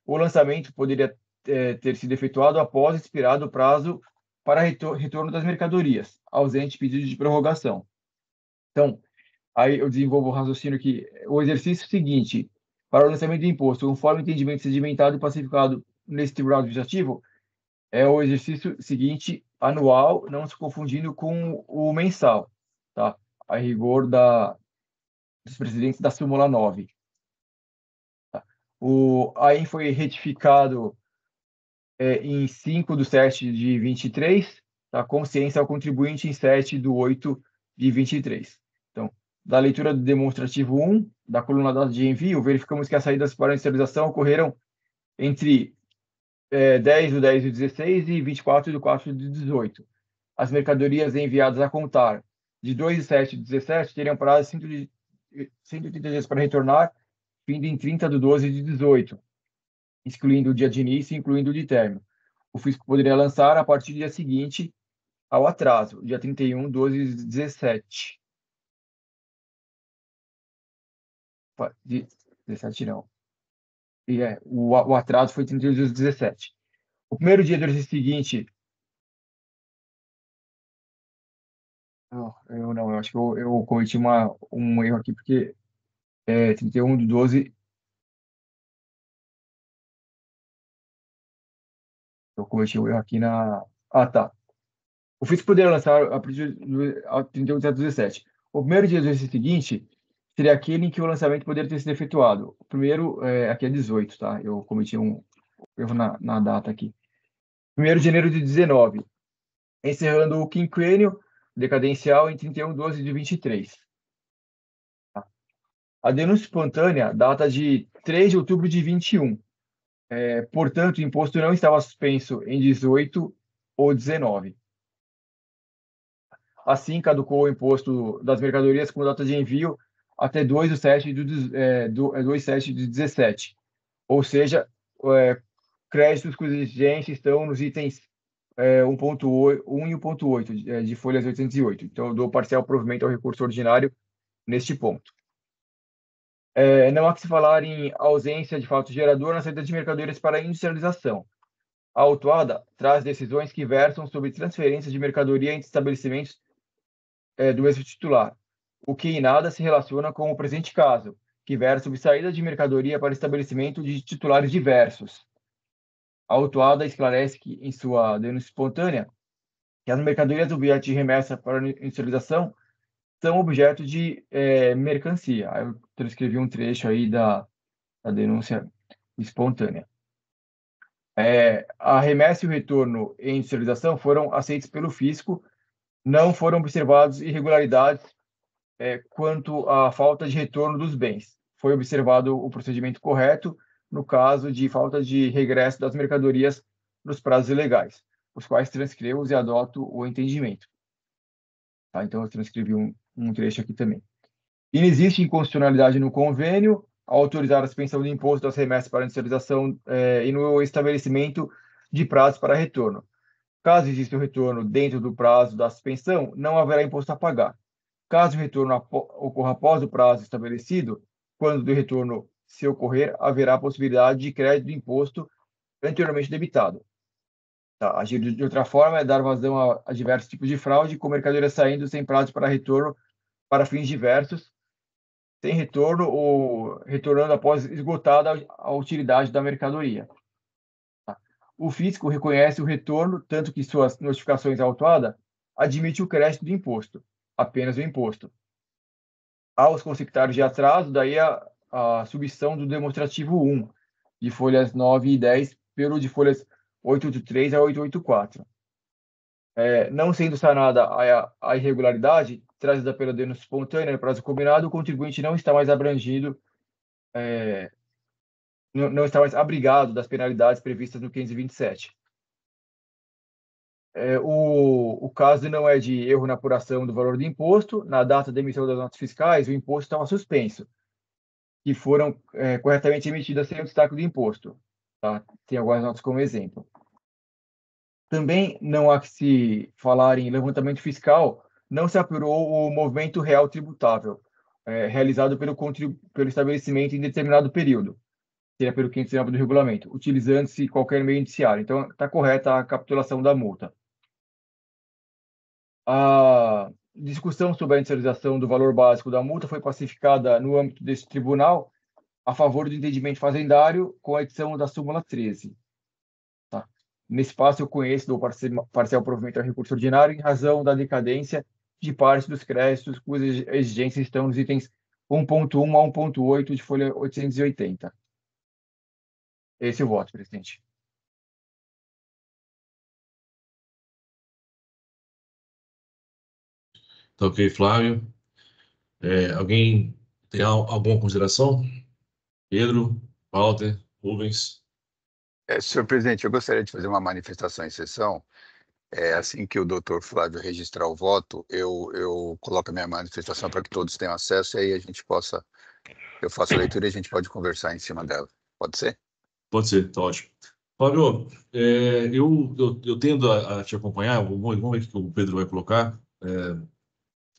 O lançamento poderia ter sido efetuado após expirado o prazo para retorno das mercadorias, ausente pedido de prorrogação. Então, aí eu desenvolvo o raciocínio que o exercício seguinte, para o lançamento do imposto, conforme o entendimento sedimentado e pacificado nesse Tribunal Administrativo, é o exercício seguinte, anual, não se confundindo com o mensal, tá? A rigor dos presidentes da súmula 9. Tá? Aí foi retificado em 5/7/23, tá? Com ciência ao contribuinte em 7/8/23. Então, da leitura do demonstrativo 1, da coluna data de envio, verificamos que as saídas para a inicialização ocorreram entre 10/10/16 e 24/4/18. As mercadorias enviadas a contar de 2/7/17 teriam prazo de 180 dias para retornar, vindo em 30/12/18, excluindo o dia de início e incluindo o de término. O fisco poderia lançar a partir do dia seguinte ao atraso, dia 31/12/17. 17 não. O atraso foi 31/12/17. O primeiro dia do exercício seguinte... eu acho que eu cometi um erro aqui, porque 31/12... Eu cometi um erro aqui na... tá. O fisco poderia lançar a partir do 31/17. O primeiro dia do exercício seguinte seria aquele em que o lançamento poderia ter sido efetuado. O primeiro, aqui é 18, tá? Eu cometi um erro na data aqui. 1º de janeiro de 19, encerrando o quinquênio decadencial em 31/12/23. Tá? A denúncia espontânea data de 3 de outubro de 21. Portanto, o imposto não estava suspenso em 18 ou 19. Assim, caducou o imposto das mercadorias com data de envio até 2/7/17. Ou seja, créditos cujas exigências estão nos itens 1.1 e 1.8 de folhas 808. Então, eu dou parcial provimento ao recurso ordinário neste ponto. Não há que se falar em ausência de fato gerador na saída de mercadorias para industrialização. A autuada traz decisões que versam sobre transferência de mercadoria entre estabelecimentos do mesmo titular, o que em nada se relaciona com o presente caso, que versa sobre saída de mercadoria para estabelecimento de titulares diversos. A autuada esclarece que, em sua denúncia espontânea, que as mercadorias objeto de remessa para industrialização são objeto de mercancia. Aí eu transcrevi um trecho aí da denúncia espontânea. A remessa e o retorno em industrialização foram aceitos pelo fisco, não foram observados irregularidades quanto à falta de retorno dos bens. Foi observado o procedimento correto no caso de falta de regresso das mercadorias nos prazos legais, os quais transcrevo e adoto o entendimento. Tá? Então, eu transcrevi um trecho aqui também. E não existe inconstitucionalidade no convênio ao autorizar a suspensão do imposto das remessas para industrialização e no estabelecimento de prazos para retorno. Caso exista o retorno dentro do prazo da suspensão, não haverá imposto a pagar. Caso o retorno ocorra após o prazo estabelecido, quando do retorno se ocorrer, haverá a possibilidade de crédito do imposto anteriormente debitado. Tá? Agir de outra forma é dar vazão a diversos tipos de fraude, com mercadoria saindo sem prazo para retorno para fins diversos, sem retorno ou retornando após esgotada a utilidade da mercadoria. Tá? O fisco reconhece o retorno, tanto que suas notificações autuadas admite o crédito do imposto, apenas o imposto. Aos consectários de atraso, daí a submissão do demonstrativo 1, de folhas 9 e 10, pelo de folhas 883 a 884. Não sendo sanada a irregularidade trazida pela denúncia espontânea no prazo combinado, o contribuinte não está mais abrangido, não está mais abrigado das penalidades previstas no 527. O caso não é de erro na apuração do valor do imposto. Na data da emissão das notas fiscais, o imposto estava suspenso, que foram corretamente emitidas sem o destaque do imposto. Tá? Tem algumas notas como exemplo. Também não há que se falar em levantamento fiscal não se apurou o movimento real tributável realizado pelo estabelecimento em determinado período, seria pelo 519 do regulamento, utilizando-se qualquer meio indiciário. Então, está correta a capitulação da multa. A discussão sobre a inicialização do valor básico da multa foi pacificada no âmbito desse tribunal a favor do entendimento fazendário com a edição da súmula 13. Tá? Nesse passo, eu conheço do parcial provimento ao recurso ordinário em razão da decadência de parte dos créditos cujas exigências estão nos itens 1.1 a 1.8 de folha 880. Esse é o voto, presidente. Tá ok, Flávio. Alguém tem alguma consideração? Pedro, Walter, Rubens? Senhor presidente, eu gostaria de fazer uma manifestação em sessão. Assim que o doutor Flávio registrar o voto, eu coloco a minha manifestação para que todos tenham acesso, e aí eu faço a leitura e a gente pode conversar em cima dela. Pode ser? Pode ser, tá ótimo. Flávio, eu tendo a te acompanhar, vamos ver o que o Pedro vai colocar.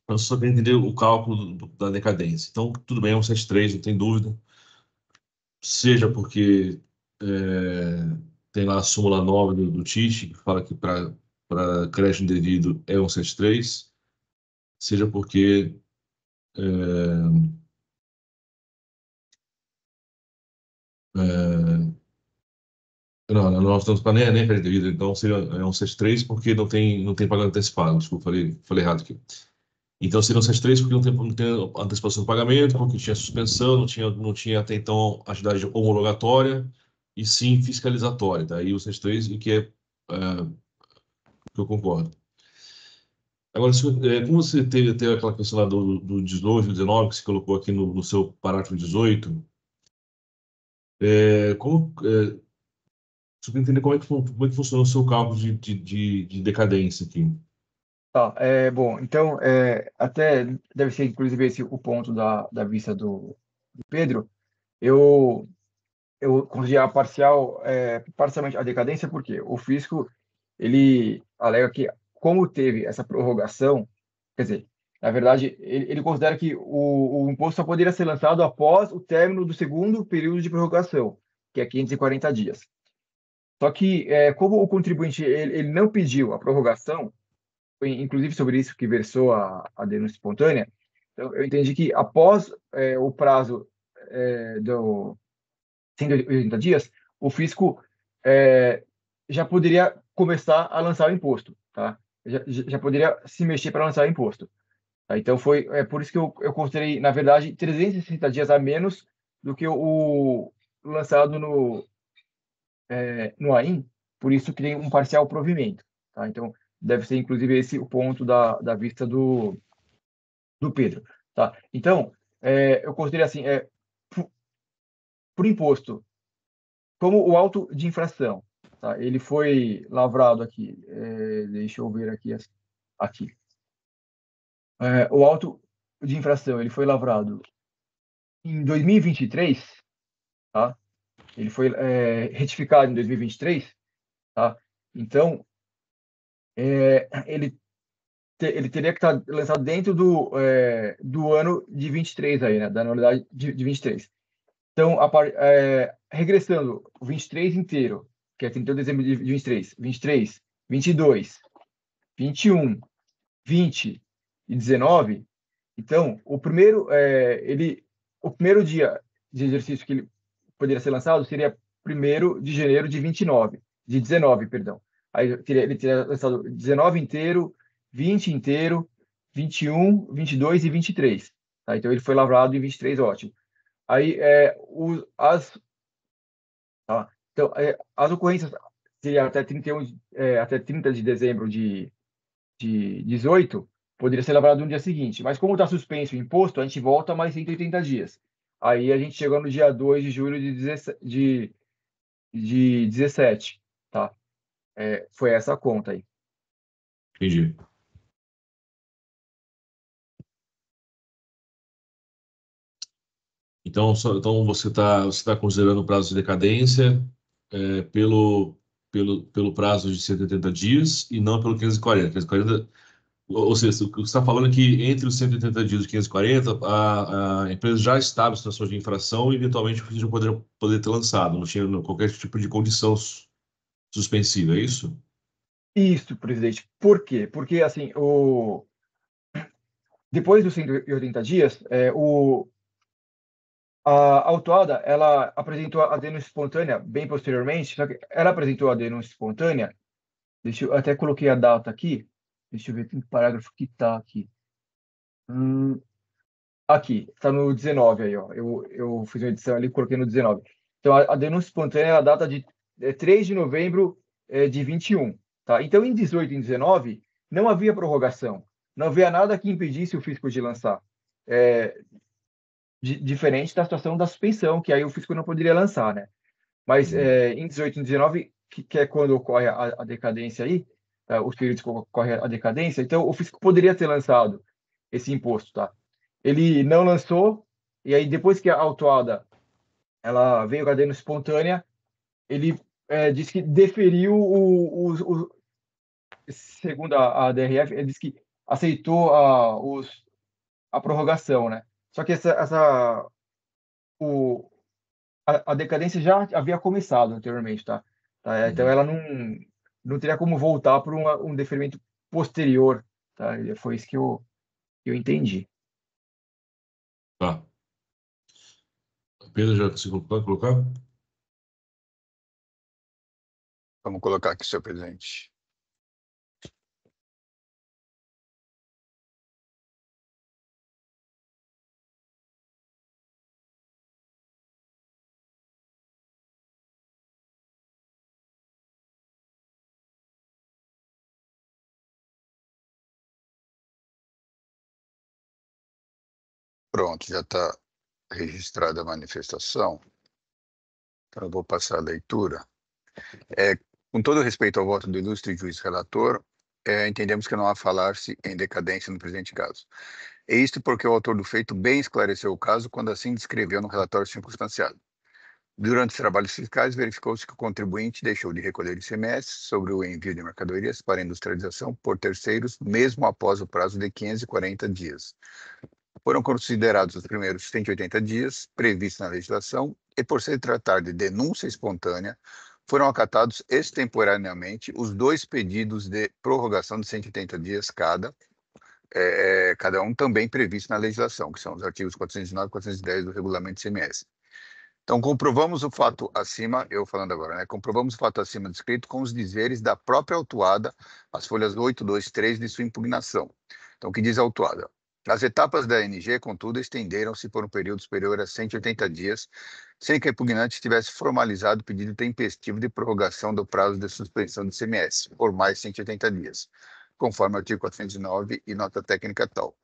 Eu só quero entender o cálculo da decadência. Então, tudo bem, é um 7.3, não tem dúvida. Seja porque tem lá a súmula 9 do TIS, que fala que para crédito indevido é um 7.3, seja porque não, nós estamos para nem crédito indevido, então seria um 7.3 porque não tem pagamento antecipado. Desculpa, falei errado aqui. Então seria um 7.3 porque não tem antecipação do pagamento, porque tinha suspensão, não tinha até então atividade homologatória, e sim fiscalizatória. Daí o 7.3, o que é que eu concordo. Agora, como você teve aquela questão lá do 18 e 19, que você colocou aqui no seu parágrafo 18, você quer entender como é que funciona o seu cálculo de decadência aqui. Tá, bom, então, até deve ser, inclusive, esse o ponto da vista do Pedro. Eu considero parcialmente a decadência, porque o fisco, ele alega que, como teve essa prorrogação, quer dizer, na verdade, ele considera que o imposto só poderia ser lançado após o término do segundo período de prorrogação, que é 540 dias. Só que, como o contribuinte ele não pediu a prorrogação, foi inclusive sobre isso que versou a denúncia espontânea, então, eu entendi que após o prazo do 180 dias, o fisco já poderia começar a lançar o imposto, tá? Já poderia se mexer para lançar o imposto. Tá? Então, foi por isso que eu considerei, na verdade, 360 dias a menos do que o lançado no AIM, por isso que tem um parcial provimento. Tá? Então, deve ser, inclusive, esse o ponto da vista do Pedro. Tá? Então, eu considerei assim, por imposto, como o auto de infração, tá? Ele foi lavrado aqui, deixa eu ver aqui. O auto de infração, ele foi lavrado em 2023, tá? Ele foi retificado em 2023, tá? Então, ele teria que estar lançado dentro do ano de 23 aí, né? Da anualidade de 23. Então, regressando o 23 inteiro, que é 31 de dezembro de 23, 23, 22, 21, 20 e 19, então, o primeiro dia de exercício que ele poderia ser lançado seria 1º de janeiro de 19, perdão. Aí ele teria lançado 19 inteiro, 20 inteiro, 21, 22 e 23. Tá? Então, ele foi lavrado em 23, ótimo. Aí, então, as ocorrências seriam até 30 de dezembro de 18, poderia ser lavrado no dia seguinte. Mas como está suspenso o imposto, a gente volta mais 180 dias. Aí a gente chegou no dia 2 de julho de 17, tá? Foi essa a conta aí. Entendi. Então você está considerando o prazo de decadência pelo prazo de 180 dias e não pelo 540. 540 Ou seja, o que você está falando é que entre os 180 dias e 540, a empresa já estava em situação de infração e eventualmente já poder ter lançado, não tinha qualquer tipo de condição suspensiva, é isso? Isso, presidente. Por quê? Porque, assim, depois dos 180 dias, a autuada, ela apresentou a denúncia espontânea bem posteriormente, só que ela apresentou a denúncia espontânea, eu até coloquei a data aqui, deixa eu ver que parágrafo que está aqui. Aqui, está no 19 aí, ó. Eu fiz uma edição ali e coloquei no 19. Então, a denúncia espontânea, a data de 3 de novembro de 21, tá? Então, em 18 e 19, não havia prorrogação. Não havia nada que impedisse o fisco de lançar. Diferente da situação da suspensão, que aí o fisco não poderia lançar, né? Mas em 18 e 19, que é quando ocorre a decadência aí, os períodos que ocorre a decadência, então o fisco poderia ter lançado esse imposto, tá? Ele não lançou, e aí depois que a autuada ela veio com a denúncia espontânea, ele disse que deferiu segundo a DRF, ele disse que aceitou a prorrogação, né? Só que a decadência já havia começado anteriormente, tá? Então ela não teria como voltar para um deferimento posterior, tá? Foi isso que eu entendi. Tá. Pedro, já conseguiu colocar? Vamos colocar aqui, senhor presidente. Pronto, já está registrada a manifestação. Então, eu vou passar a leitura. Com todo respeito ao voto do ilustre juiz relator, entendemos que não há falar-se em decadência no presente caso. É isto porque o autor do feito bem esclareceu o caso quando assim descreveu no relatório circunstanciado. Durante os trabalhos fiscais, verificou-se que o contribuinte deixou de recolher ICMS sobre o envio de mercadorias para industrialização por terceiros, mesmo após o prazo de 540 dias. Foram considerados os primeiros 180 dias previstos na legislação e, por se tratar de denúncia espontânea, foram acatados extemporaneamente os dois pedidos de prorrogação de 180 dias cada um também previsto na legislação, que são os artigos 409 e 410 do Regulamento ICMS. Então, comprovamos o fato acima, eu falando agora, né? Comprovamos o fato acima descrito com os dizeres da própria autuada, as folhas 8, 2, 3 de sua impugnação. Então, o que diz a autuada? As etapas da ANG, contudo, estenderam-se por um período superior a 180 dias, sem que a impugnante tivesse formalizado o pedido tempestivo de prorrogação do prazo de suspensão do ICMS, por mais 180 dias, conforme o artigo 409 e nota técnica tal.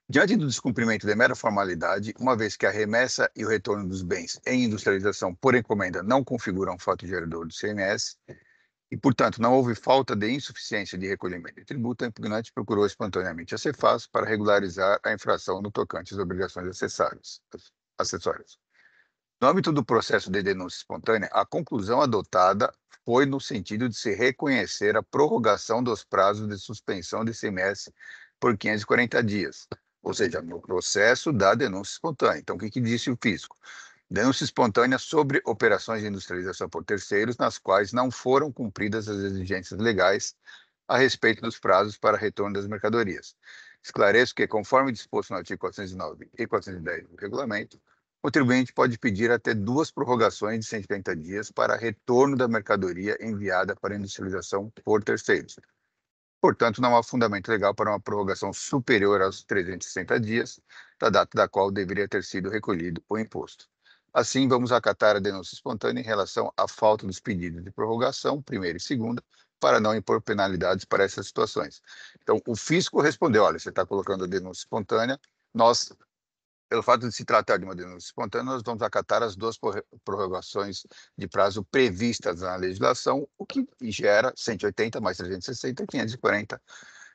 Diante do descumprimento de mera formalidade, uma vez que a remessa e o retorno dos bens em industrialização por encomenda não configuram fato gerador do ICMS, e, portanto, não houve falta de insuficiência de recolhimento de tributo, a impugnante procurou espontaneamente a Cefaz para regularizar a infração no tocante às obrigações acessórias. No âmbito do processo de denúncia espontânea, a conclusão adotada foi no sentido de se reconhecer a prorrogação dos prazos de suspensão de ICMS por 540 dias, ou seja, no processo da denúncia espontânea. Então, o que disse o fisco? Denúncia espontânea sobre operações de industrialização por terceiros, nas quais não foram cumpridas as exigências legais a respeito dos prazos para retorno das mercadorias. Esclareço que, conforme disposto no artigo 409 e 410 do regulamento, o contribuinte pode pedir até 2 prorrogações de 180 dias para retorno da mercadoria enviada para industrialização por terceiros. Portanto, não há fundamento legal para uma prorrogação superior aos 360 dias, da data da qual deveria ter sido recolhido o imposto. Assim, vamos acatar a denúncia espontânea em relação à falta dos pedidos de prorrogação, primeira e segunda, para não impor penalidades para essas situações. Então, o fisco respondeu, olha, você está colocando a denúncia espontânea, nós, pelo fato de se tratar de uma denúncia espontânea, nós vamos acatar as 2 prorrogações de prazo previstas na legislação, o que gera 180 mais 360, 540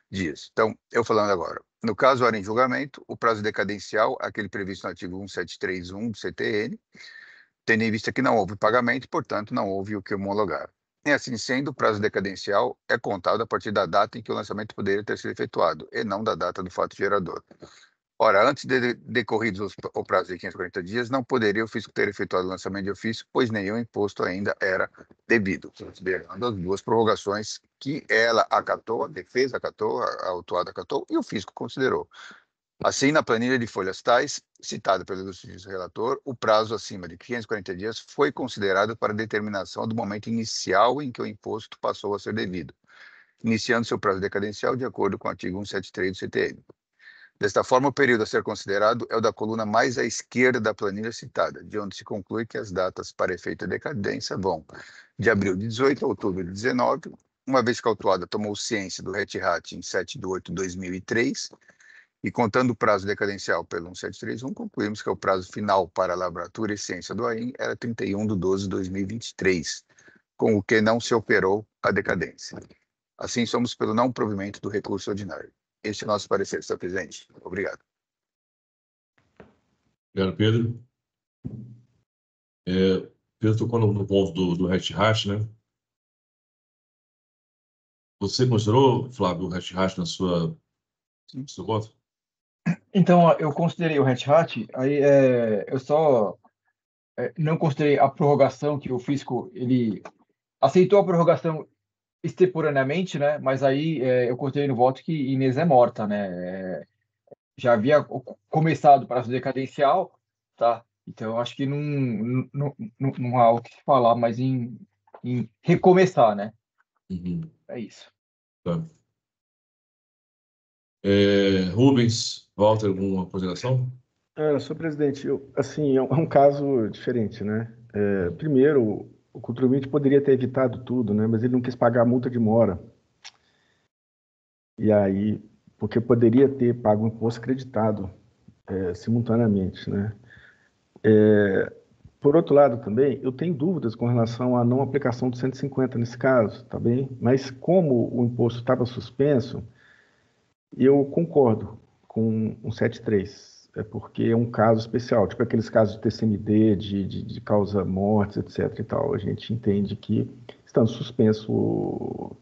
dias. Então, eu falando agora, no caso hora em julgamento, o prazo decadencial, aquele previsto no artigo 1731 do CTN, tendo em vista que não houve pagamento, portanto, não houve o que homologar. E assim sendo, o prazo decadencial é contado a partir da data em que o lançamento poderia ter sido efetuado, e não da data do fato gerador. Ora, antes de decorridos o prazo de 540 dias, não poderia o fisco ter efetuado o lançamento de ofício, pois nenhum imposto ainda era devido, considerando as duas prorrogações que ela acatou, a defesa acatou, a autuada acatou e o fisco considerou. Assim, na planilha de folhas tais, citada pelo ilustríssimo relator, o prazo acima de 540 dias foi considerado para determinação do momento inicial em que o imposto passou a ser devido, iniciando seu prazo decadencial de acordo com o artigo 173 do CTN. Desta forma, o período a ser considerado é o da coluna mais à esquerda da planilha citada, de onde se conclui que as datas para efeito de decadência vão de abril de 18 a outubro de 19, uma vez que a autuada tomou ciência do RET-RAT em 7 de 8 de 2003, e contando o prazo decadencial pelo 1731, concluímos que o prazo final para a lavratura e ciência do AIM era 31 de 12 de 2023, com o que não se operou a decadência. Assim, somos pelo não provimento do recurso ordinário. Este é o nosso parecer, senhor presidente. Obrigado. Obrigado, Pedro. Pedro tocou no ponto do RET-RAT, né? Você considerou, Flávio, o RET-RAT no seu voto? Então, eu considerei o RET-RAT, aí eu só não considerei a prorrogação, que o fisco ele aceitou a prorrogação extemporaneamente, né? Mas aí eu considerei no voto que Inês é morta, né? Já havia começado o prazo decadencial, tá? Então, eu acho que não há o que se falar, mas em recomeçar, né? Uhum. É isso. Tá. Rubens, Walter, alguma consideração? Senhor presidente, assim, é um caso diferente, né? Primeiro, o contribuinte poderia ter evitado tudo, né? Mas ele não quis pagar a multa de mora. E aí, porque poderia ter pago o imposto acreditado simultaneamente, né? Por outro lado, também, eu tenho dúvidas com relação à não aplicação do 150 nesse caso, tá bem? Mas como o imposto estava suspenso, eu concordo com o 173, porque é um caso especial, tipo aqueles casos de TCMD, de causa mortes, etc. e tal. A gente entende que, estando suspenso o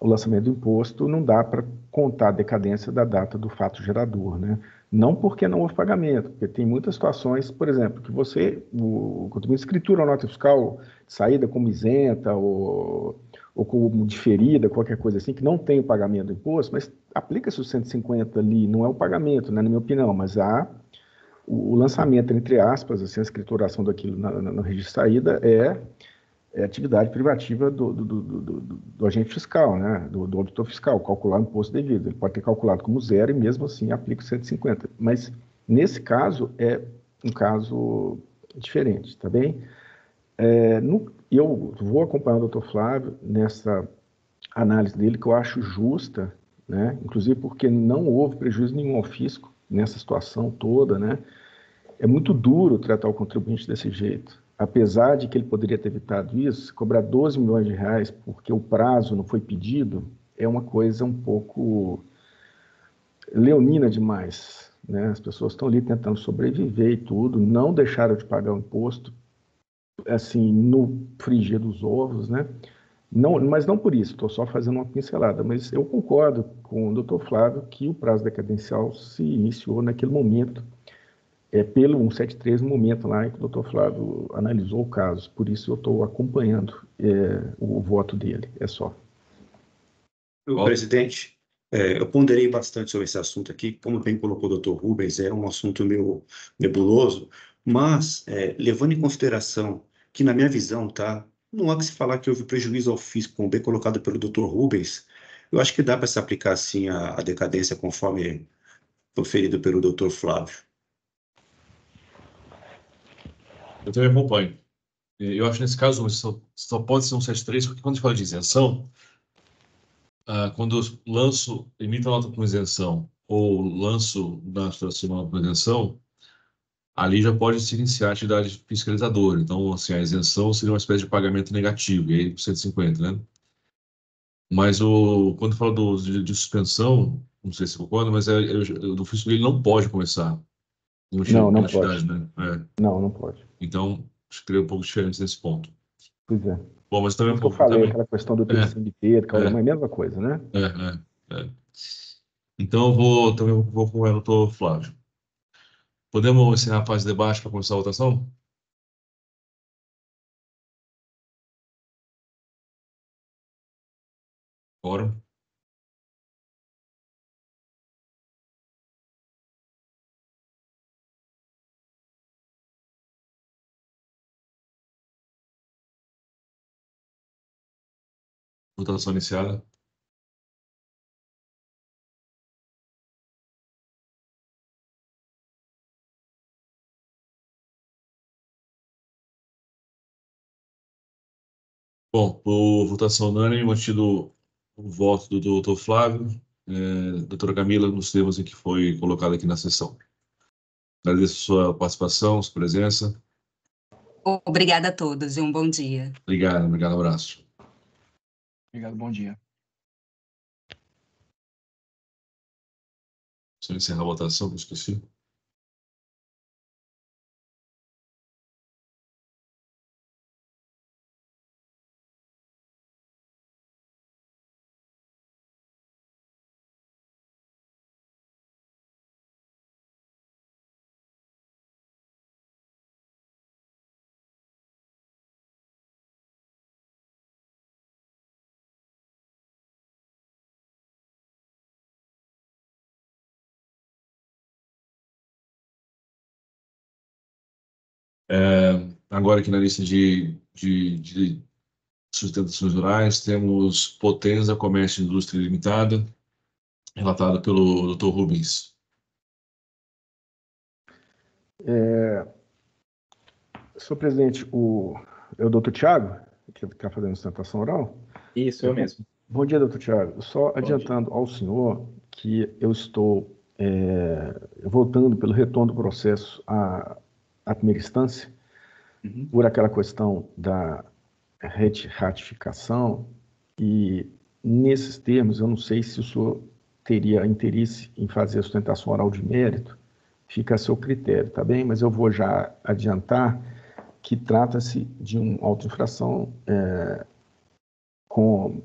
lançamento do imposto, não dá para contar a decadência da data do fato gerador, né? Não porque não houve pagamento, porque tem muitas situações, por exemplo, que o contribuinte escritura a nota fiscal de saída como isenta ou como diferida, qualquer coisa assim, que não tem o pagamento do imposto, mas aplica-se o 150 ali, não é o pagamento, né, na minha opinião, mas há o lançamento, entre aspas, assim, a escrituração daquilo no registro de saída é atividade privativa do agente fiscal, né? do auditor fiscal, calcular o imposto devido. Ele pode ter calculado como zero e mesmo assim aplica o 150. Mas nesse caso é um caso diferente, tá bem? Eu vou acompanhar o doutor Flávio nessa análise dele, que eu acho justa, né? Inclusive porque não houve prejuízo nenhum ao fisco nessa situação toda, né? É muito duro tratar o contribuinte desse jeito. Apesar de que ele poderia ter evitado isso, cobrar 12 milhões de reais porque o prazo não foi pedido, é uma coisa um pouco leonina demais, né? As pessoas estão ali tentando sobreviver e tudo, não deixaram de pagar o imposto, assim, no frigir dos ovos, né? Não, mas não por isso, estou só fazendo uma pincelada, mas eu concordo com o doutor Flávio que o prazo decadencial se iniciou naquele momento, pelo 173, no momento lá em que o doutor Flávio analisou o caso. Por isso eu estou acompanhando o voto dele, é só. Presidente, eu ponderei bastante sobre esse assunto aqui, como bem colocou o doutor Rubens, é um assunto meio nebuloso, mas levando em consideração que, na minha visão, tá, não há que se falar que houve prejuízo ao fisco, como bem colocado pelo doutor Rubens, eu acho que dá para se aplicar, assim, a decadência conforme proferido pelo doutor Flávio. Eu também acompanho. Eu acho que nesse caso só pode ser um 173, porque quando a gente fala de isenção, quando eu emito a nota com isenção ou lanço na situação com isenção, ali já pode se iniciar a atividade fiscalizadora. Então, assim, a isenção seria uma espécie de pagamento negativo, e aí 150, né? Mas quando fala de suspensão, não sei se concorda, mas do fisco ele não pode começar Não atividade, pode. né? Não pode. Então, acho que seria um pouco diferente nesse ponto. Pois é. Bom, mas também Isso um que eu pouco falei, também. aquela questão do terceiro inteiro, que é a É, mesma coisa, né? é. Então, também vou com o doutor Flávio. Podemos encerrar a fase de debate para começar a votação? Bora. Votação iniciada. Bom, por votação unânime, mantido o voto do doutor Flávio, doutora Camila, nos termos em que foi colocado aqui na sessão. Agradeço sua participação, sua presença. Obrigada a todos e um bom dia. Obrigado, abraço. Obrigado, bom dia. Deixa eu encerrar a votação, que eu esqueci. Agora aqui na lista de sustentações rurais, temos Potenza Comércio e Indústria Limitada, relatado pelo Dr. Rubens. Senhor presidente, é o doutor Tiago, que está fazendo sustentação oral? Isso, eu mesmo. Bom dia, doutor Tiago. Só Bom adiantando ao senhor que eu estou voltando pelo retorno do processo à primeira instância, Uhum. por aquela questão da ratificação, e nesses termos eu não sei se o senhor teria interesse em fazer a sustentação oral de mérito, fica a seu critério, tá bem? Mas eu vou já adiantar que trata-se de uma auto-infração com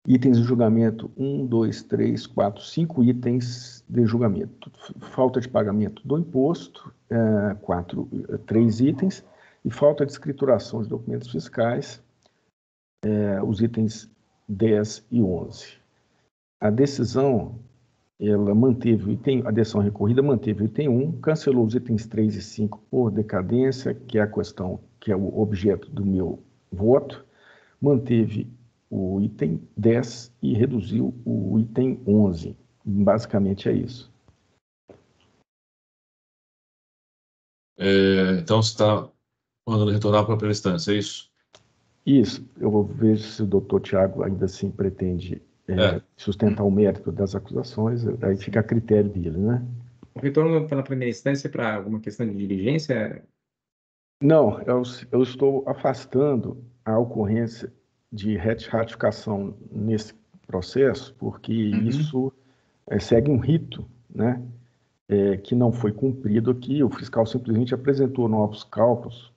itens de julgamento 1, 2, 3, 4, 5 itens de julgamento. Falta de pagamento do imposto, 3 itens, e falta de escrituração de documentos fiscais, os itens 10 e 11. A decisão, ela manteve o item, a decisão recorrida manteve o item 1, cancelou os itens 3 e 5 por decadência, que é a questão, que é o objeto do meu voto, manteve o item 10 e reduziu o item 11. Basicamente é isso. Então, você está mandando retornar para a primeira instância, é isso? Isso. Eu vou ver se o doutor Tiago ainda assim pretende sustentar o mérito das acusações, aí fica a critério dele, né? O retorno pela primeira instância para alguma questão de diligência? Não, eu estou afastando a ocorrência de ratificação nesse processo, porque isso segue um rito, né, que não foi cumprido aqui. O fiscal simplesmente apresentou novos cálculos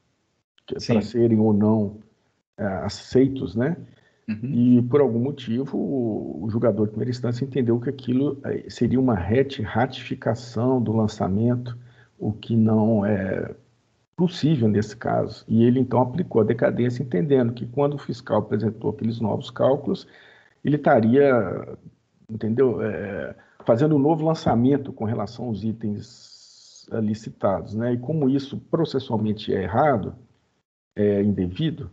para serem ou não aceitos, né? E por algum motivo o julgador de primeira instância entendeu que aquilo seria uma ratificação do lançamento, o que não é possível nesse caso. E ele então aplicou a decadência, entendendo que quando o fiscal apresentou aqueles novos cálculos, ele estaria, entendeu, fazendo um novo lançamento com relação aos itens licitados, né? E como isso processualmente é errado, é indevido,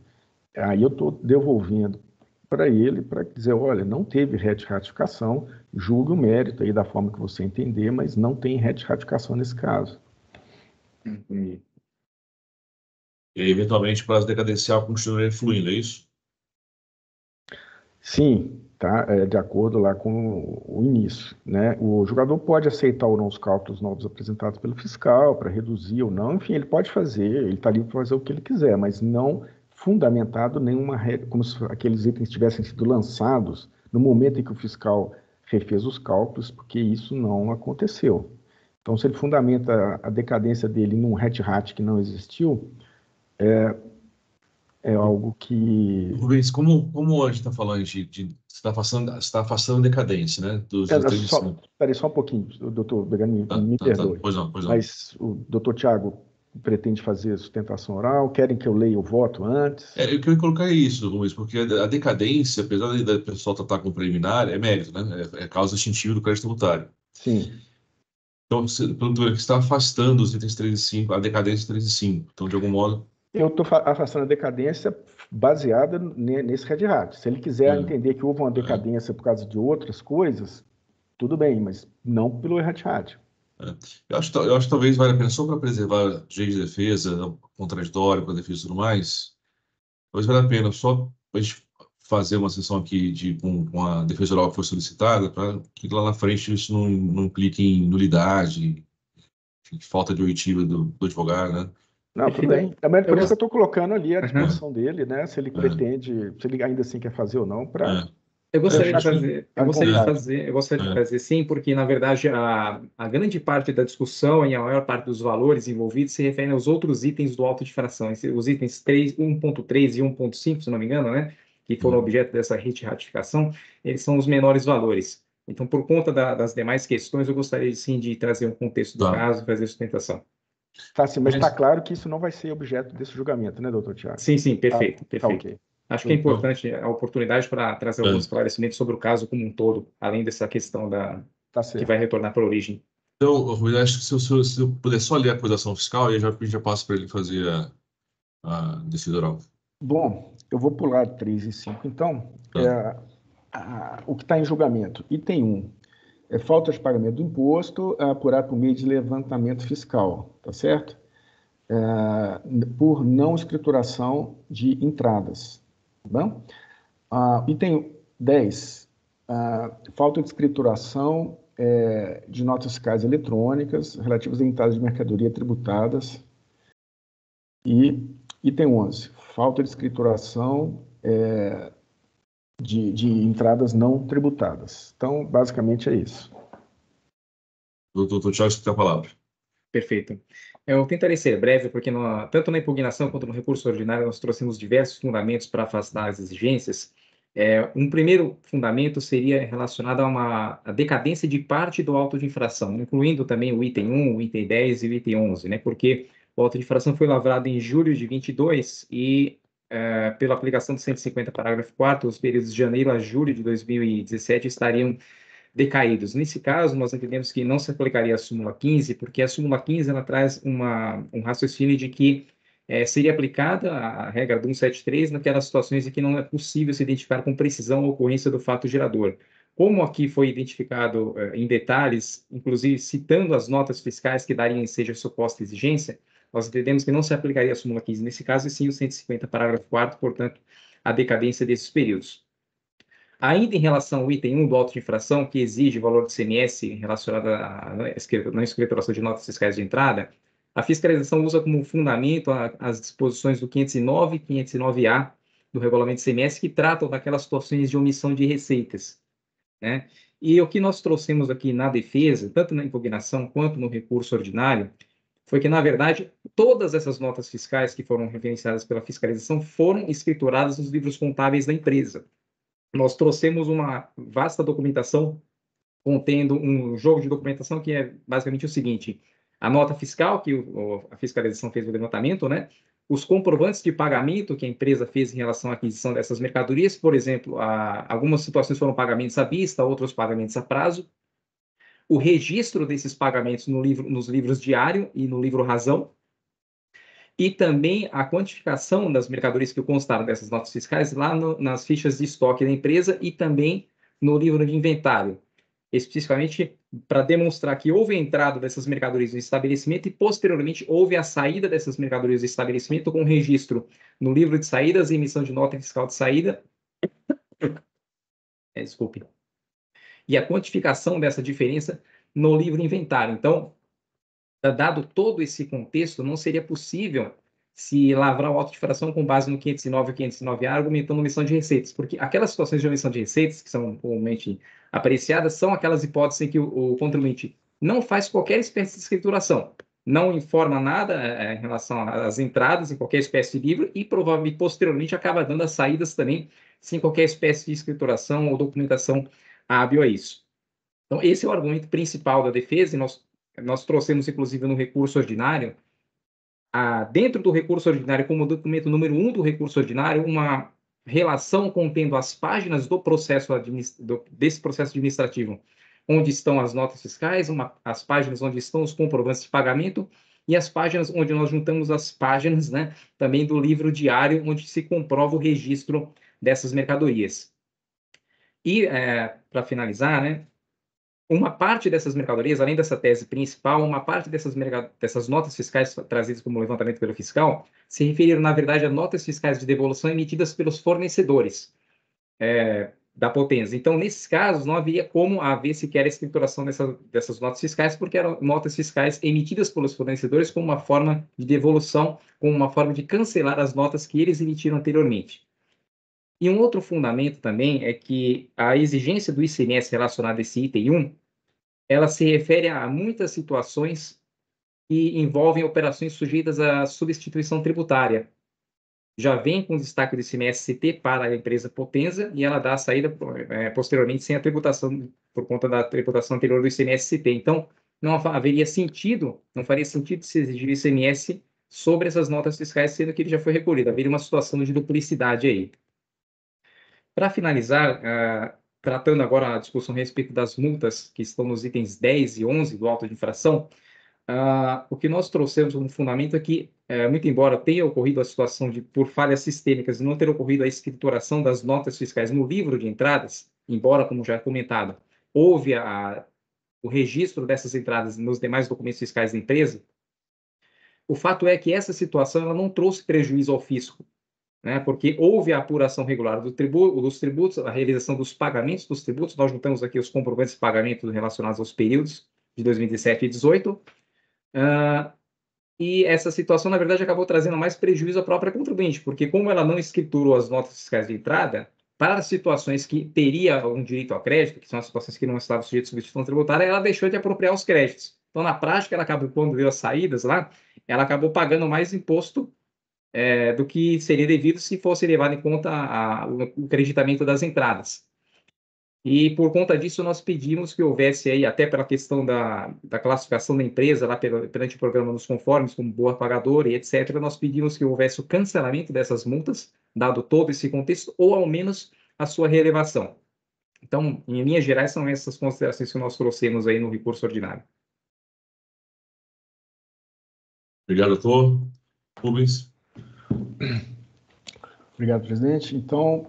aí eu estou devolvendo para ele, para dizer, olha, não teve ratificação, julgue o mérito aí da forma que você entender, mas não tem ratificação nesse caso. Entendi. E aí, eventualmente, o prazo decadencial continuaria fluindo, é isso? Sim, tá? De acordo lá com o início, né? O jogador pode aceitar ou não os cálculos novos apresentados pelo fiscal para reduzir ou não, enfim, ele pode fazer, ele está livre para fazer o que ele quiser, mas não fundamentado nenhuma regra, como se aqueles itens tivessem sido lançados no momento em que o fiscal refez os cálculos, porque isso não aconteceu. Então, se ele fundamenta a decadência dele num hat que não existiu, é algo que... Rubens, como a gente está falando de você está afastando a decadência, né? Dos itens. Espere só um pouquinho, doutor Begani, me perdoe. Pois não. Mas o doutor Tiago pretende fazer sustentação oral? Querem que eu leia o voto antes? Eu queria colocar isso, Rubens, porque a decadência, apesar da pessoa tratar com preliminar, é mérito, né? É causa extintiva do crédito tributário. Sim. Então, pelo que está afastando os itens 3 e 5, a decadência 3 e 5. Então, de algum modo... Eu estou afastando a decadência baseada nesse Red Hat. Se ele quiser entender que houve uma decadência por causa de outras coisas, tudo bem, mas não pelo Red Hat. Eu acho que talvez valha a pena, só para preservar direito de defesa, contraditório com a defesa e tudo mais, talvez valha a pena só a gente fazer uma sessão aqui com a defesa oral que foi solicitada, para que lá na frente isso não implique em nulidade, falta de oitiva do advogado, né? Não, tudo bem. Também por isso que eu estou colocando ali a disposição dele, né? Se ele pretende, se ele ainda assim quer fazer ou não, para... Eu gostaria de fazer sim, porque na verdade a grande parte da discussão e a maior parte dos valores envolvidos se referem aos outros itens do auto de infração, os itens 1.3 e 1.5, se não me engano, né, que foram objeto dessa retificação, eles são os menores valores. Então, por conta das demais questões, eu gostaria sim de trazer um contexto do caso e fazer a sustentação. Tá, sim, mas está claro que isso não vai ser objeto desse julgamento, né, doutor Tiago? Sim, perfeito. Tá ok. Acho que é importante a oportunidade para trazer alguns esclarecimentos sobre o caso como um todo, além dessa questão que vai retornar para a origem. Então, Rui, acho que se eu puder só ler a acusação fiscal, aí já passo para ele fazer a defesa oral. Bom, eu vou pular 3 e 5, então. O que está em julgamento. Item 1. Falta de pagamento do imposto apurado por meio de levantamento fiscal, tá certo? Por não escrituração de entradas. Tá bom? Item 10, falta de escrituração de notas fiscais eletrônicas relativas a entradas de mercadoria tributadas. E item 11, falta de escrituração de entradas não tributadas. Então, basicamente é isso. Doutor Tiago, você tem a palavra. Perfeito. Eu tentarei ser breve, porque tanto na impugnação quanto no recurso ordinário nós trouxemos diversos fundamentos para afastar as exigências. Um primeiro fundamento seria relacionado a decadência de parte do auto de infração, incluindo também o item 1, o item 10 e o item 11, né? Porque o auto de infração foi lavrado em julho de 22 e, pela aplicação do 150, parágrafo 4º, os períodos de janeiro a julho de 2017 estariam decaídos. Nesse caso, nós entendemos que não se aplicaria a súmula 15, porque a súmula 15 ela traz um raciocínio de que seria aplicada a regra do 173 naquelas situações em que não é possível se identificar com precisão a ocorrência do fato gerador. Como aqui foi identificado em detalhes, inclusive citando as notas fiscais que dariam seja suposta exigência, nós entendemos que não se aplicaria a súmula 15 nesse caso, e sim o 150, parágrafo 4º, portanto, a decadência desses períodos. Ainda em relação ao item 1 do auto de infração, que exige o valor do ICMS relacionado à não escrituração de notas fiscais de entrada, a fiscalização usa como fundamento as disposições do 509 e 509-A do regulamento do ICMS, que tratam daquelas situações de omissão de receitas, né? E o que nós trouxemos aqui na defesa, tanto na impugnação quanto no recurso ordinário, foi que, na verdade, todas essas notas fiscais que foram referenciadas pela fiscalização foram escrituradas nos livros contábeis da empresa. Nós trouxemos uma vasta documentação contendo um jogo de documentação que é basicamente o seguinte: a nota fiscal que a fiscalização fez o levantamento, né? Os comprovantes de pagamento que a empresa fez em relação à aquisição dessas mercadorias, por exemplo, algumas situações foram pagamentos à vista, outros pagamentos a prazo, o registro desses pagamentos nos livros diário e no livro razão, e também a quantificação das mercadorias que constaram dessas notas fiscais lá nas fichas de estoque da empresa e também no livro de inventário, especificamente para demonstrar que houve a entrada dessas mercadorias no estabelecimento e, posteriormente, houve a saída dessas mercadorias do estabelecimento com registro no livro de saídas e emissão de nota fiscal de saída. Desculpe. E a quantificação dessa diferença no livro inventário. Então, dado todo esse contexto, não seria possível se lavrar o auto de infração com base no 509 e 509-A, argumentando omissão de receitas, porque aquelas situações de omissão de receitas, que são comumente apreciadas, são aquelas hipóteses em que o contribuinte não faz qualquer espécie de escrituração, não informa nada em relação às entradas em qualquer espécie de livro e provavelmente posteriormente acaba dando as saídas também sem qualquer espécie de escrituração ou documentação hábil a isso. Então, esse é o argumento principal da defesa, e nós trouxemos, inclusive, no recurso ordinário, dentro do recurso ordinário, como documento número 1 do recurso ordinário, uma relação contendo as páginas do processo desse processo administrativo, onde estão as notas fiscais, as páginas onde estão os comprovantes de pagamento e as páginas onde nós juntamos as páginas, né, também do livro diário, onde se comprova o registro dessas mercadorias. E, para finalizar, né, uma parte dessas mercadorias, além dessa tese principal, uma parte dessas notas fiscais trazidas como levantamento pelo fiscal se referiram, na verdade, a notas fiscais de devolução emitidas pelos fornecedores da Potenza. Então, nesses casos, não havia como haver sequer a escrituração dessas notas fiscais, porque eram notas fiscais emitidas pelos fornecedores como uma forma de devolução, como uma forma de cancelar as notas que eles emitiram anteriormente. E um outro fundamento também é que a exigência do ICMS relacionada a esse item 1, ela se refere a muitas situações que envolvem operações sujeitas à substituição tributária. Já vem com destaque do ICMS-CT para a empresa Potenza e ela dá a saída posteriormente sem a tributação, por conta da tributação anterior do ICMS-CT. Então, não haveria sentido, não faria sentido se exigir o ICMS sobre essas notas fiscais, sendo que ele já foi recolhido. Haveria uma situação de duplicidade aí. Para finalizar, tratando agora a discussão a respeito das multas que estão nos itens 10 e 11 do auto de infração, o que nós trouxemos como fundamento é que, muito embora tenha ocorrido a situação de, por falhas sistêmicas, não ter ocorrido a escrituração das notas fiscais no livro de entradas, embora, como já comentado, houve o registro dessas entradas nos demais documentos fiscais da empresa, o fato é que essa situação ela não trouxe prejuízo ao fisco, né, porque houve a apuração regular dos tributos, a realização dos pagamentos dos tributos. Nós juntamos aqui os comprovantes de pagamento relacionados aos períodos de 2017 e 2018, e essa situação, na verdade, acabou trazendo mais prejuízo à própria contribuinte, porque como ela não escriturou as notas fiscais de entrada, para as situações que teria um direito ao crédito, que são as situações que não estavam sujeitas à substituição tributária, ela deixou de apropriar os créditos. Então, na prática, ela acabou, quando deu as saídas lá, ela acabou pagando mais imposto do que seria devido se fosse levado em conta o creditamento das entradas. E, por conta disso, nós pedimos que houvesse aí, até pela questão da classificação da empresa, lá perante o programa dos conformes, como boa pagadora e etc., nós pedimos que houvesse o cancelamento dessas multas, dado todo esse contexto, ou ao menos a sua relevação. Então, em linhas gerais, são essas considerações que nós trouxemos aí no recurso ordinário. Obrigado, doutor. Rubens. Obrigado, presidente. Então,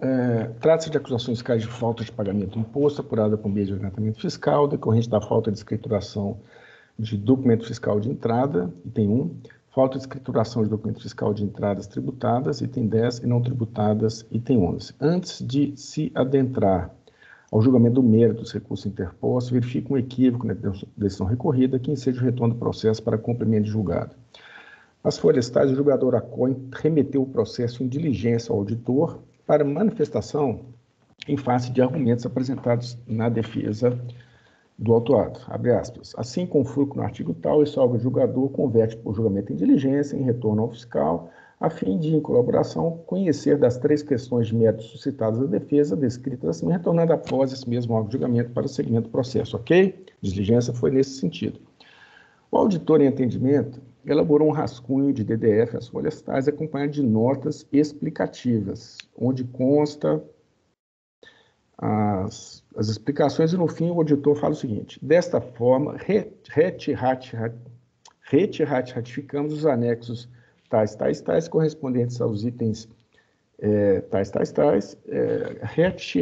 trata-se de acusações fiscais de falta de pagamento do imposto apurada por meio de adiantamento fiscal, decorrente da falta de escrituração de documento fiscal de entrada, item 1, falta de escrituração de documento fiscal de entradas tributadas, item 10, e não tributadas, item 11. Antes de se adentrar ao julgamento do mérito dos recursos interpostos, verifica um equívoco na decisão recorrida que enseja o retorno do processo para cumprimento de julgado. As folhas tais, o julgador ACOIN remeteu o processo em diligência ao auditor para manifestação em face de argumentos apresentados na defesa do autuado. Abre aspas. Assim, com fulcro no artigo tal, e salvo o julgador, converte por julgamento em diligência, em retorno ao fiscal, a fim de, em colaboração, conhecer das 3 questões de mérito suscitadas da defesa, descritas assim, retornando após esse mesmo órgão de julgamento para o seguimento do processo, ok? Diligência foi nesse sentido. O auditor em entendimento elaborou um rascunho de DDF, as folhas tais, acompanhado de notas explicativas, onde consta as explicações, e no fim o auditor fala o seguinte: desta forma, ratificamos os anexos tais, correspondentes aos itens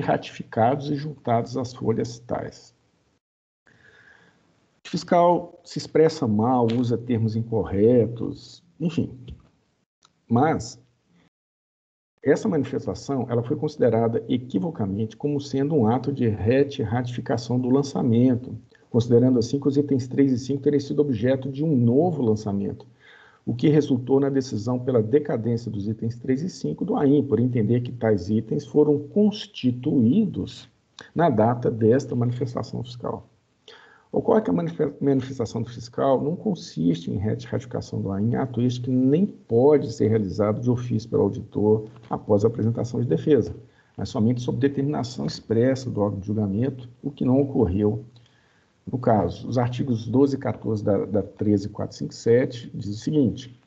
ratificados e juntados às folhas tais. O fiscal se expressa mal, usa termos incorretos, enfim. Mas essa manifestação ela foi considerada equivocamente como sendo um ato de ratificação do lançamento, considerando assim que os itens 3 e 5 terem sido objeto de um novo lançamento, o que resultou na decisão pela decadência dos itens 3 e 5 do AIM, por entender que tais itens foram constituídos na data desta manifestação fiscal. Ocorre que a manifestação do fiscal não consiste em retificação do AIN, ato este que nem pode ser realizado de ofício pelo auditor após a apresentação de defesa, mas somente sob determinação expressa do órgão de julgamento, o que não ocorreu no caso. Os artigos 12 e 14 da 13457 diz o seguinte,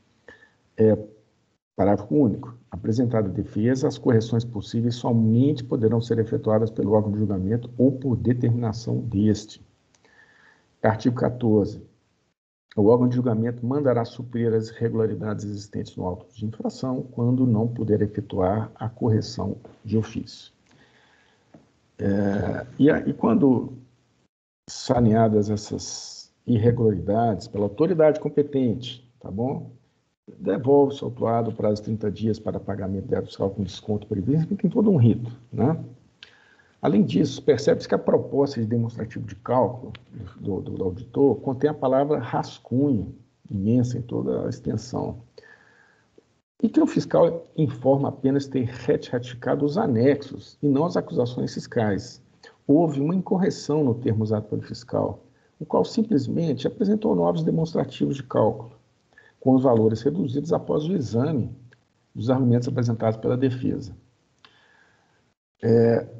parágrafo único, apresentada a defesa, as correções possíveis somente poderão ser efetuadas pelo órgão de julgamento ou por determinação deste. Artigo 14. O órgão de julgamento mandará suprir as irregularidades existentes no auto de infração quando não puder efetuar a correção de ofício. E quando saneadas essas irregularidades pela autoridade competente, tá bom? Devolve-se ao autuado o prazo de 30 dias para pagamento da fiscal com desconto previsto, tem todo um rito, né? Além disso, percebe-se que a proposta de demonstrativo de cálculo do auditor contém a palavra rascunho, imensa em toda a extensão, e que o fiscal informa apenas ter retificado os anexos e não as acusações fiscais. Houve uma incorreção no termo usado pelo fiscal, o qual simplesmente apresentou novos demonstrativos de cálculo, com os valores reduzidos após o exame dos argumentos apresentados pela defesa.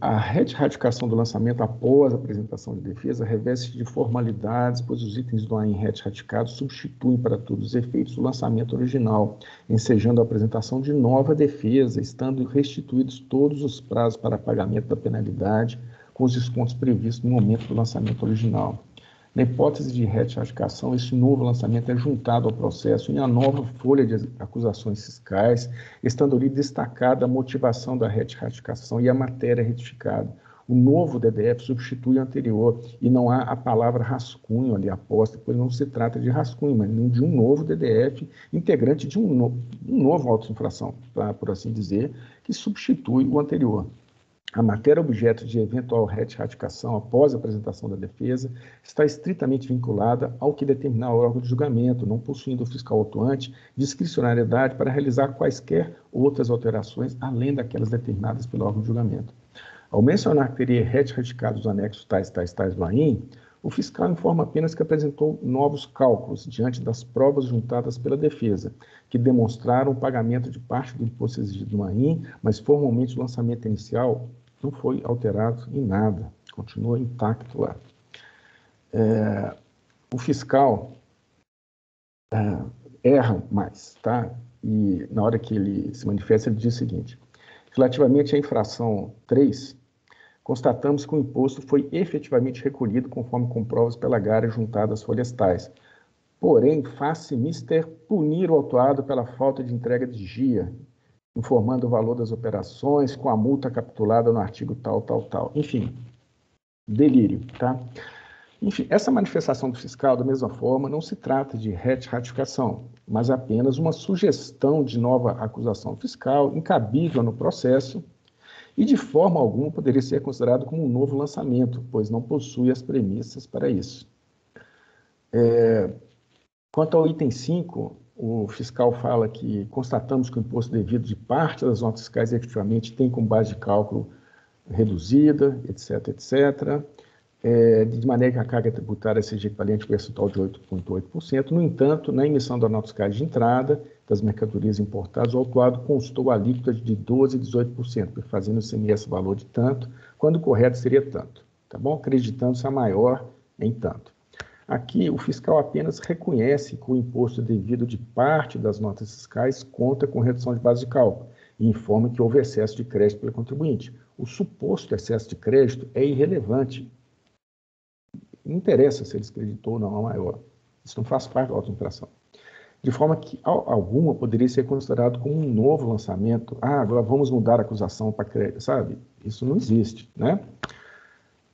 A retificação do lançamento após a apresentação de defesa reveste de formalidades, pois os itens do AIN retificados substituem para todos os efeitos o lançamento original, ensejando a apresentação de nova defesa, estando restituídos todos os prazos para pagamento da penalidade, com os descontos previstos no momento do lançamento original. Na hipótese de retificação, este novo lançamento é juntado ao processo em a nova folha de acusações fiscais, estando ali destacada a motivação da retificação e a matéria retificada. O novo DDF substitui o anterior e não há a palavra rascunho ali aposta, pois não se trata de rascunho, mas de um novo DDF integrante de um novo auto de infração, por assim dizer, que substitui o anterior. A matéria objeto de eventual retificação após a apresentação da defesa está estritamente vinculada ao que determinar o órgão de julgamento, não possuindo o fiscal autuante discricionariedade para realizar quaisquer outras alterações além daquelas determinadas pelo órgão de julgamento. Ao mencionar que teria retificado os anexos tais do AIN, o fiscal informa apenas que apresentou novos cálculos diante das provas juntadas pela defesa, que demonstraram o pagamento de parte do imposto exigido no AIN, mas formalmente o lançamento inicial não foi alterado em nada, continua intacto lá. O fiscal erra mais, tá? E na hora que ele se manifesta, ele diz o seguinte: relativamente à infração 3, constatamos que o imposto foi efetivamente recolhido conforme comprovas pela GARA juntada às folhas tais. Porém, faz-se mister punir o autuado pela falta de entrega de GIA, informando o valor das operações com a multa capitulada no artigo tal. Enfim, delírio, tá? Enfim, essa manifestação do fiscal, da mesma forma, não se trata de retificação, mas apenas uma sugestão de nova acusação fiscal incabível no processo e de forma alguma poderia ser considerado como um novo lançamento, pois não possui as premissas para isso. Quanto ao item 5, o fiscal fala que constatamos que o imposto devido de parte das notas fiscais efetivamente tem como base de cálculo reduzida, etc. De maneira que a carga tributária seja equivalente ao percentual de 8,8%. No entanto, na emissão da nota fiscal de entrada das mercadorias importadas, o autuado constou a alíquota de 12% e 18%, fazendo o ICMS valor de tanto, quando o correto seria tanto, tá bom? Acreditando-se a maior em tanto. Aqui, o fiscal apenas reconhece que o imposto devido de parte das notas fiscais conta com redução de base de cálculo e informa que houve excesso de crédito pelo contribuinte. O suposto excesso de crédito é irrelevante. Não interessa se ele descreditou ou não a maior. Isso não faz parte da auto-infração. De forma que alguma poderia ser considerado como um novo lançamento. Agora vamos mudar a acusação para crédito, sabe? Isso não existe, né?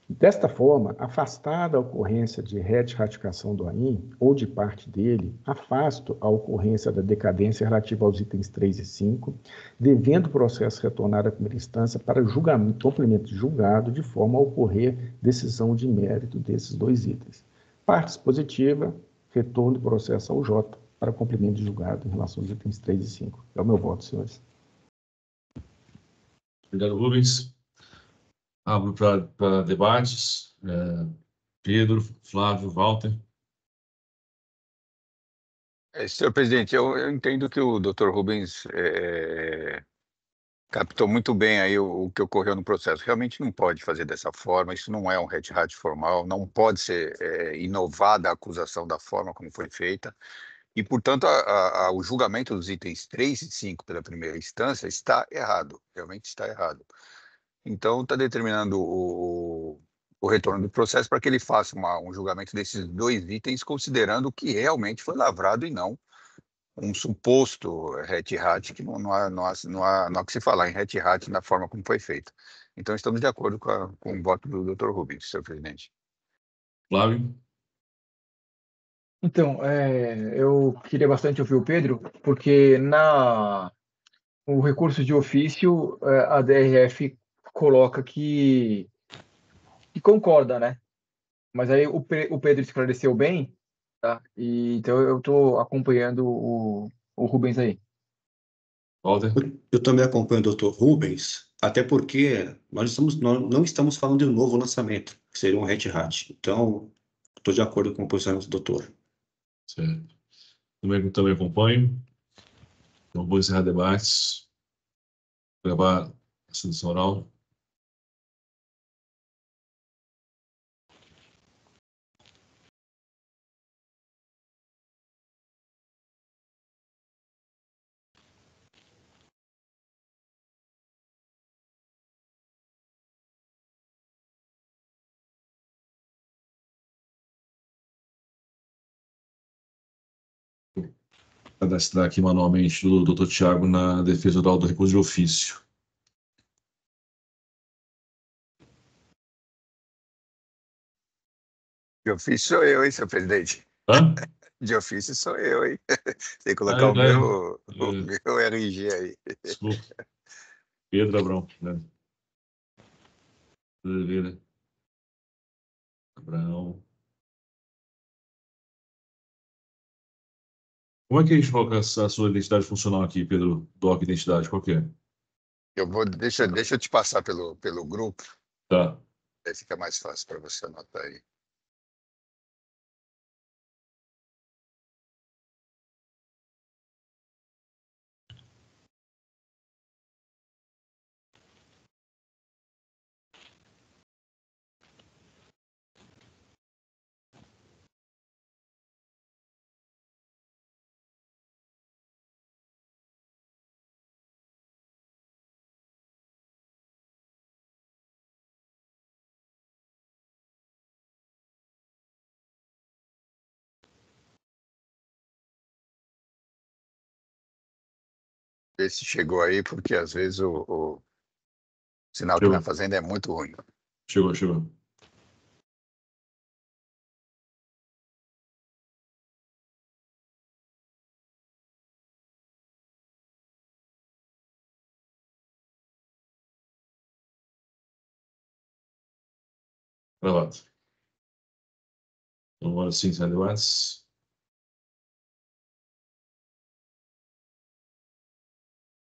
Desta forma, afastada a ocorrência de retificação do AIN ou de parte dele, afasto a ocorrência da decadência relativa aos itens 3 e 5, devendo o processo retornar à primeira instância para julgamento, complemento de julgado, de forma a ocorrer decisão de mérito desses dois itens. Parte dispositiva, retorno do processo ao J para complemento de julgado em relação aos itens 3 e 5. É o meu voto, senhores. Obrigado, Rubens. Abro para debates. Pedro, Flávio, Walter. Senhor presidente, eu entendo que o Dr. Rubens captou muito bem aí o que ocorreu no processo. Realmente não pode fazer dessa forma, isso não é um hat formal, não pode ser inovada a acusação da forma como foi feita, e, portanto, o julgamento dos itens 3 e 5 pela primeira instância está errado, realmente está errado. Então, está determinando o retorno do processo para que ele faça um julgamento desses 2 itens, considerando o que realmente foi lavrado e não um suposto hat que não há que se falar em hat na forma como foi feito. Então, estamos de acordo com o voto do Dr. Rubens, senhor presidente. Flávio? Então, eu queria bastante ouvir o Pedro, porque o recurso de ofício, a DRF coloca que concorda, né? Mas aí o Pedro esclareceu bem, tá? Então eu estou acompanhando o Rubens aí. Walter? Eu também acompanho o Dr. Rubens, até porque nós não estamos falando de um novo lançamento, que seria um hat. Então, estou de acordo com o posicionamento do doutor. Certo. Também acompanho. Então, vou encerrar debates. Gravar a sessão oral. Cadastrar aqui manualmente do Dr. Tiago na defesa oral do recurso de ofício. De ofício sou eu, hein, senhor presidente? Hã? De ofício sou eu, hein? Tem que colocar o meu RG aí. Desculpa. Pedro Abrão, né? Oliveira. Abrão. Como é que a gente coloca a sua identidade funcional aqui, Pedro? Doc identidade, qual que é? Deixa eu te passar pelo grupo, Tá. aí fica mais fácil para você anotar aí. Vê se chegou aí, porque às vezes o sinal aqui na fazenda é muito ruim. Chegou. Gravado. Então, agora sim, sai debates.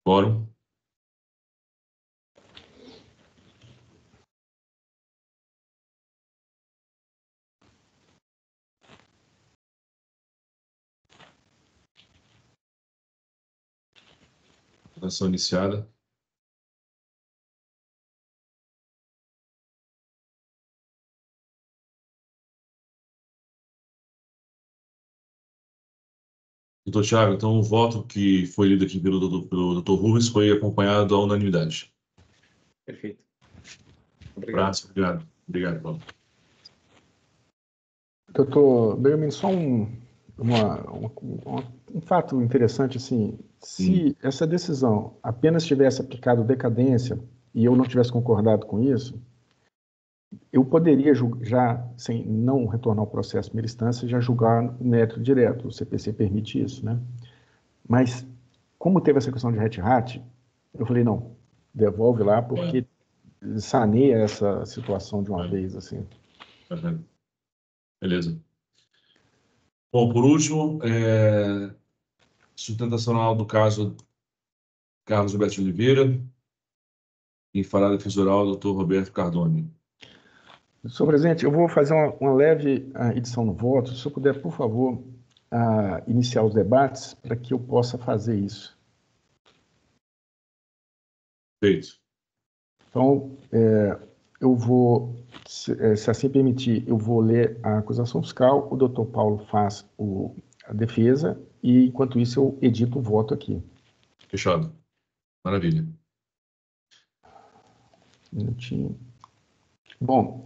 Quórum. Votação iniciada. Doutor Tiago, então o voto que foi lido aqui pelo Dr. Rubens foi acompanhado à unanimidade. Perfeito. Obrigado. Abraço, obrigado. Obrigado, Paulo. Doutor Bermin, só um fato interessante, assim, se essa decisão apenas tivesse aplicado decadência e eu não tivesse concordado com isso, eu poderia já, sem não retornar ao processo de primeira instância, já julgar o mérito direto, o CPC permite isso, né? Mas, como teve essa questão de hat, eu falei, não, devolve lá, porque saneia essa situação de uma vez, assim. Beleza. Bom, por último, sustentação oral do caso Carlos Alberto de Oliveira, quem fará a defesa oral, Dr. Roberto Cardone. Senhor presidente, eu vou fazer uma leve edição no voto. Se o senhor puder, por favor, iniciar os debates para que eu possa fazer isso. Feito. Então, eu vou, se assim permitir, eu vou ler a acusação fiscal, o doutor Paulo faz a defesa e, enquanto isso, eu edito o voto aqui. Fechado. Maravilha. Um minutinho. Bom,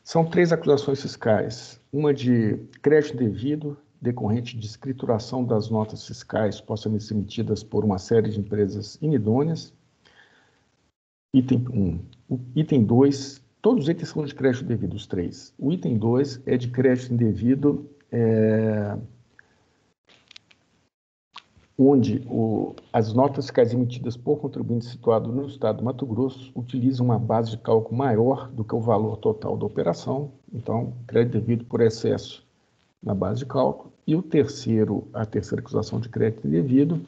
são 3 acusações fiscais. Uma de crédito devido, decorrente de escrituração das notas fiscais supostamente emitidas por uma série de empresas inidôneas. Item 1. O item 2, todos os itens são de crédito devido, os 3. O item 2 é de crédito indevido, onde as notas fiscais emitidas por contribuinte situado no estado do Mato Grosso utilizam uma base de cálculo maior do que o valor total da operação, então, crédito devido por excesso na base de cálculo. E a terceira acusação de crédito indevido,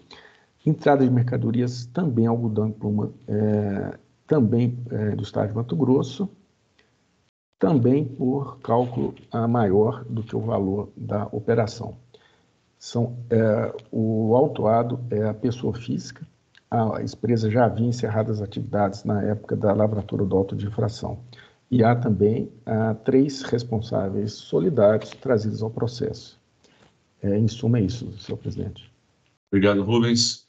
entrada de mercadorias também algodão e pluma, também do estado de Mato Grosso, também por cálculo maior do que o valor da operação. O autuado é a pessoa física, a empresa já havia encerrado as atividades na época da lavratura do auto de infração. E há também 3 responsáveis solidários trazidos ao processo. Em suma, é isso, senhor presidente. Obrigado, Rubens.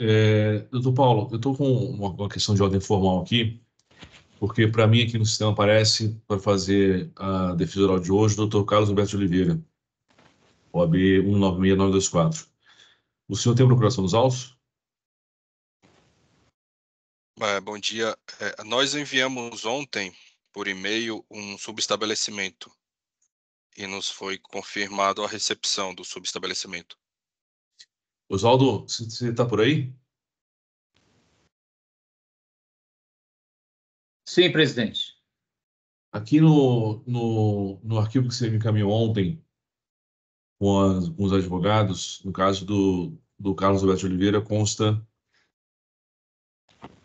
Doutor Paulo, eu estou com uma questão de ordem formal aqui, porque para mim aqui no sistema aparece, para fazer a defesa oral de hoje, o doutor Carlos Alberto de Oliveira, OAB 196924. O senhor tem procuração dos autos? Bom dia. Nós enviamos ontem, por e-mail, um subestabelecimento e nos foi confirmado a recepção do subestabelecimento. Oswaldo, você está por aí? Sim, presidente. Aqui no arquivo que você me encaminhou ontem, com os advogados, no caso do Carlos Alberto de Oliveira, consta...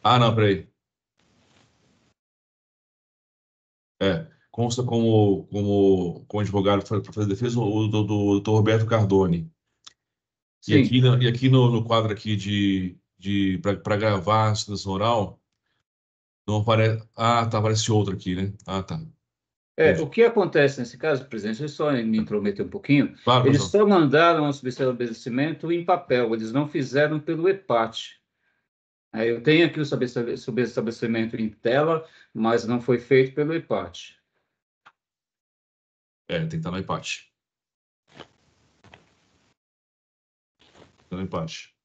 não, peraí. Consta como advogado para fazer defesa o do Dr. Roberto Cardone. Sim. E aqui no quadro aqui para gravar a situação oral, não aparece... aparece outro aqui, né? Tá. O que acontece nesse caso, presidente, eu só me intrometer um pouquinho, Claro, eles professor. só mandaram o subestabelecimento em papel, eles não fizeram pelo EPAT. Eu tenho aqui o subestabelecimento em tela, mas não foi feito pelo EPAT. Tem que estar no empate. Está no empate.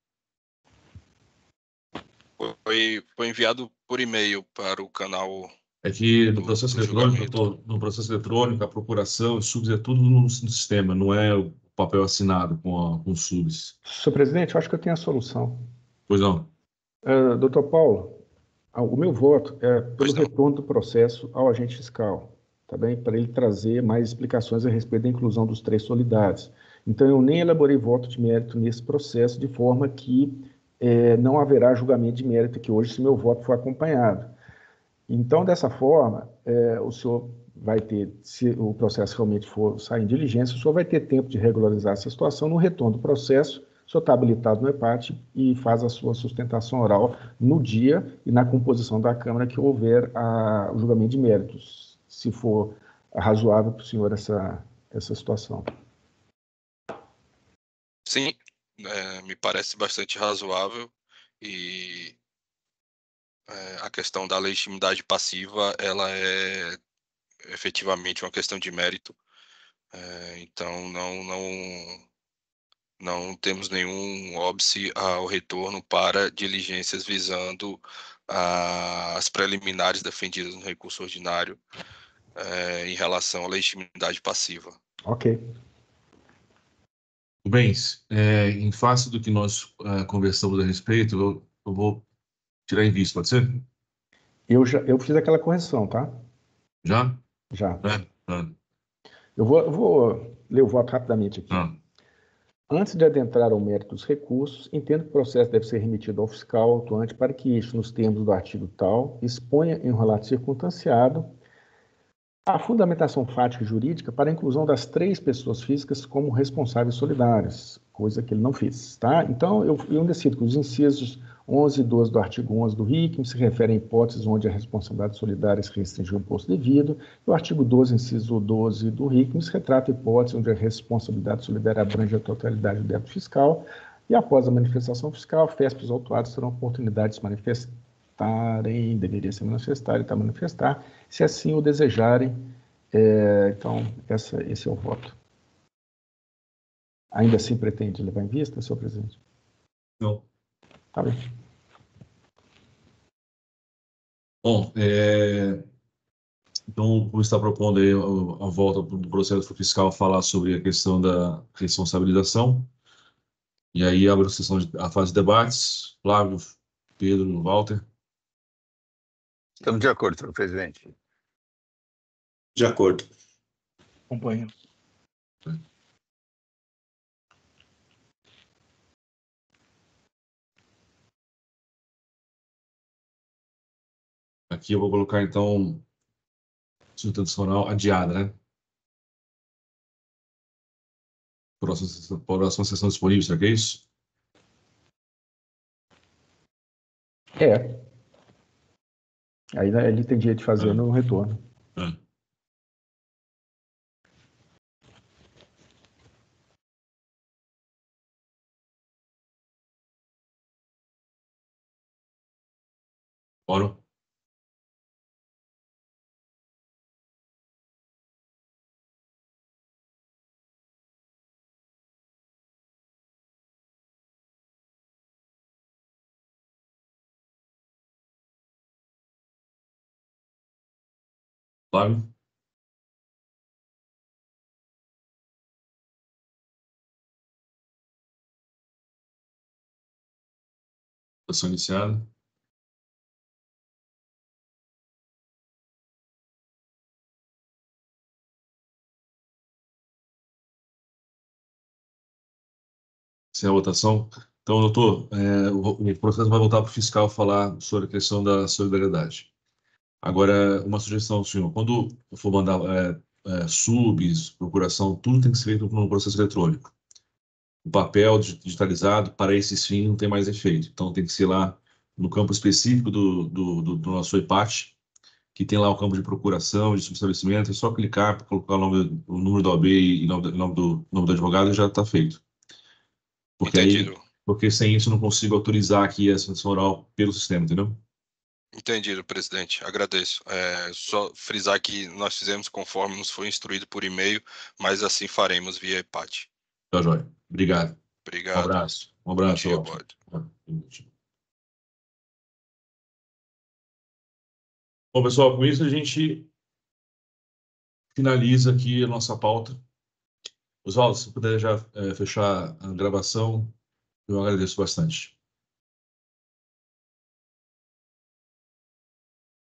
Foi enviado por e-mail para o canal... É que no processo do eletrônico, a procuração, os subs é tudo no sistema, não é o papel assinado com os subs. Senhor presidente, eu acho que eu tenho a solução. Pois não. Doutor Paulo, o meu voto é pelo retorno do processo ao agente fiscal, tá bem? Para ele trazer mais explicações a respeito da inclusão dos 3 solidários. Então, eu nem elaborei voto de mérito nesse processo, de forma que não haverá julgamento de mérito aqui hoje, se meu voto for acompanhado. Então, dessa forma, o senhor vai ter, se o processo realmente for sair em diligência, o senhor vai ter tempo de regularizar essa situação no retorno do processo. O senhor está habilitado no EPAT e faz a sua sustentação oral no dia e na composição da Câmara que houver o julgamento de méritos, se for razoável para o senhor essa situação. Sim, me parece bastante razoável e a questão da legitimidade passiva, ela é efetivamente uma questão de mérito. Então, não temos nenhum óbice ao retorno para diligências visando as preliminares defendidas no recurso ordinário em relação à legitimidade passiva. Ok. Bens, em face do que nós conversamos a respeito, eu vou tirar em vista, pode ser? Eu fiz aquela correção, tá? Já? Já. Eu vou ler o voto rapidamente aqui. Antes de adentrar ao mérito dos recursos, entendo que o processo deve ser remetido ao fiscal autuante para que este, nos termos do artigo tal, exponha em um relato circunstanciado a fundamentação fática e jurídica para a inclusão das 3 pessoas físicas como responsáveis solidários, coisa que ele não fez, tá? Então, eu decido que os incisos 11 e 12 do artigo 11 do RICM se referem a hipóteses onde a responsabilidade solidária se restringiu ao imposto devido, e o artigo 12, inciso 12 do RICM se retrata a hipótese onde a responsabilidade solidária abrange a totalidade do débito fiscal, e após a manifestação fiscal, FESP e os autuados terão a oportunidade de se manifestarem, deveria se manifestar e está manifestar, se assim o desejarem. Então, esse é o voto. Ainda assim pretende levar em vista, senhor presidente? Não. Tá bem. Bom, então, como está propondo aí a volta do processo fiscal falar sobre a questão da responsabilização. E aí abre a fase de debates. Flávio, Pedro, Walter. Estamos de acordo, senhor presidente. De acordo. Acompanho. Aqui eu vou colocar, então, consulta adicional adiada, né? Próxima sessão disponível, será que é isso? Aí ele tem direito de fazer no retorno. Bora. Flávio? Sessão iniciada. Sem a votação. Então, doutor, o processo vai voltar para o fiscal falar sobre a questão da solidariedade. Agora, uma sugestão, senhor. Quando for mandar subs, procuração, tudo tem que ser feito no processo eletrônico. O papel digitalizado, para esses fins, não tem mais efeito. Então, tem que ser lá no campo específico do nosso EPAT, que tem lá o campo de procuração, de subestabelecimento, é só clicar, colocar o número da OAB e o nome do advogado e já está feito. Porque sem isso eu não consigo autorizar aqui essa sessão oral pelo sistema, entendeu? Entendido, presidente. Agradeço. Só frisar que nós fizemos conforme nos foi instruído por e-mail, mas assim faremos via EPAT. Tá, joia. Obrigado. Obrigado. Um abraço. Um abraço. Bom dia, Bom, pessoal, com isso a gente finaliza aqui a nossa pauta. Oswaldo, se puder já fechar a gravação, eu agradeço bastante.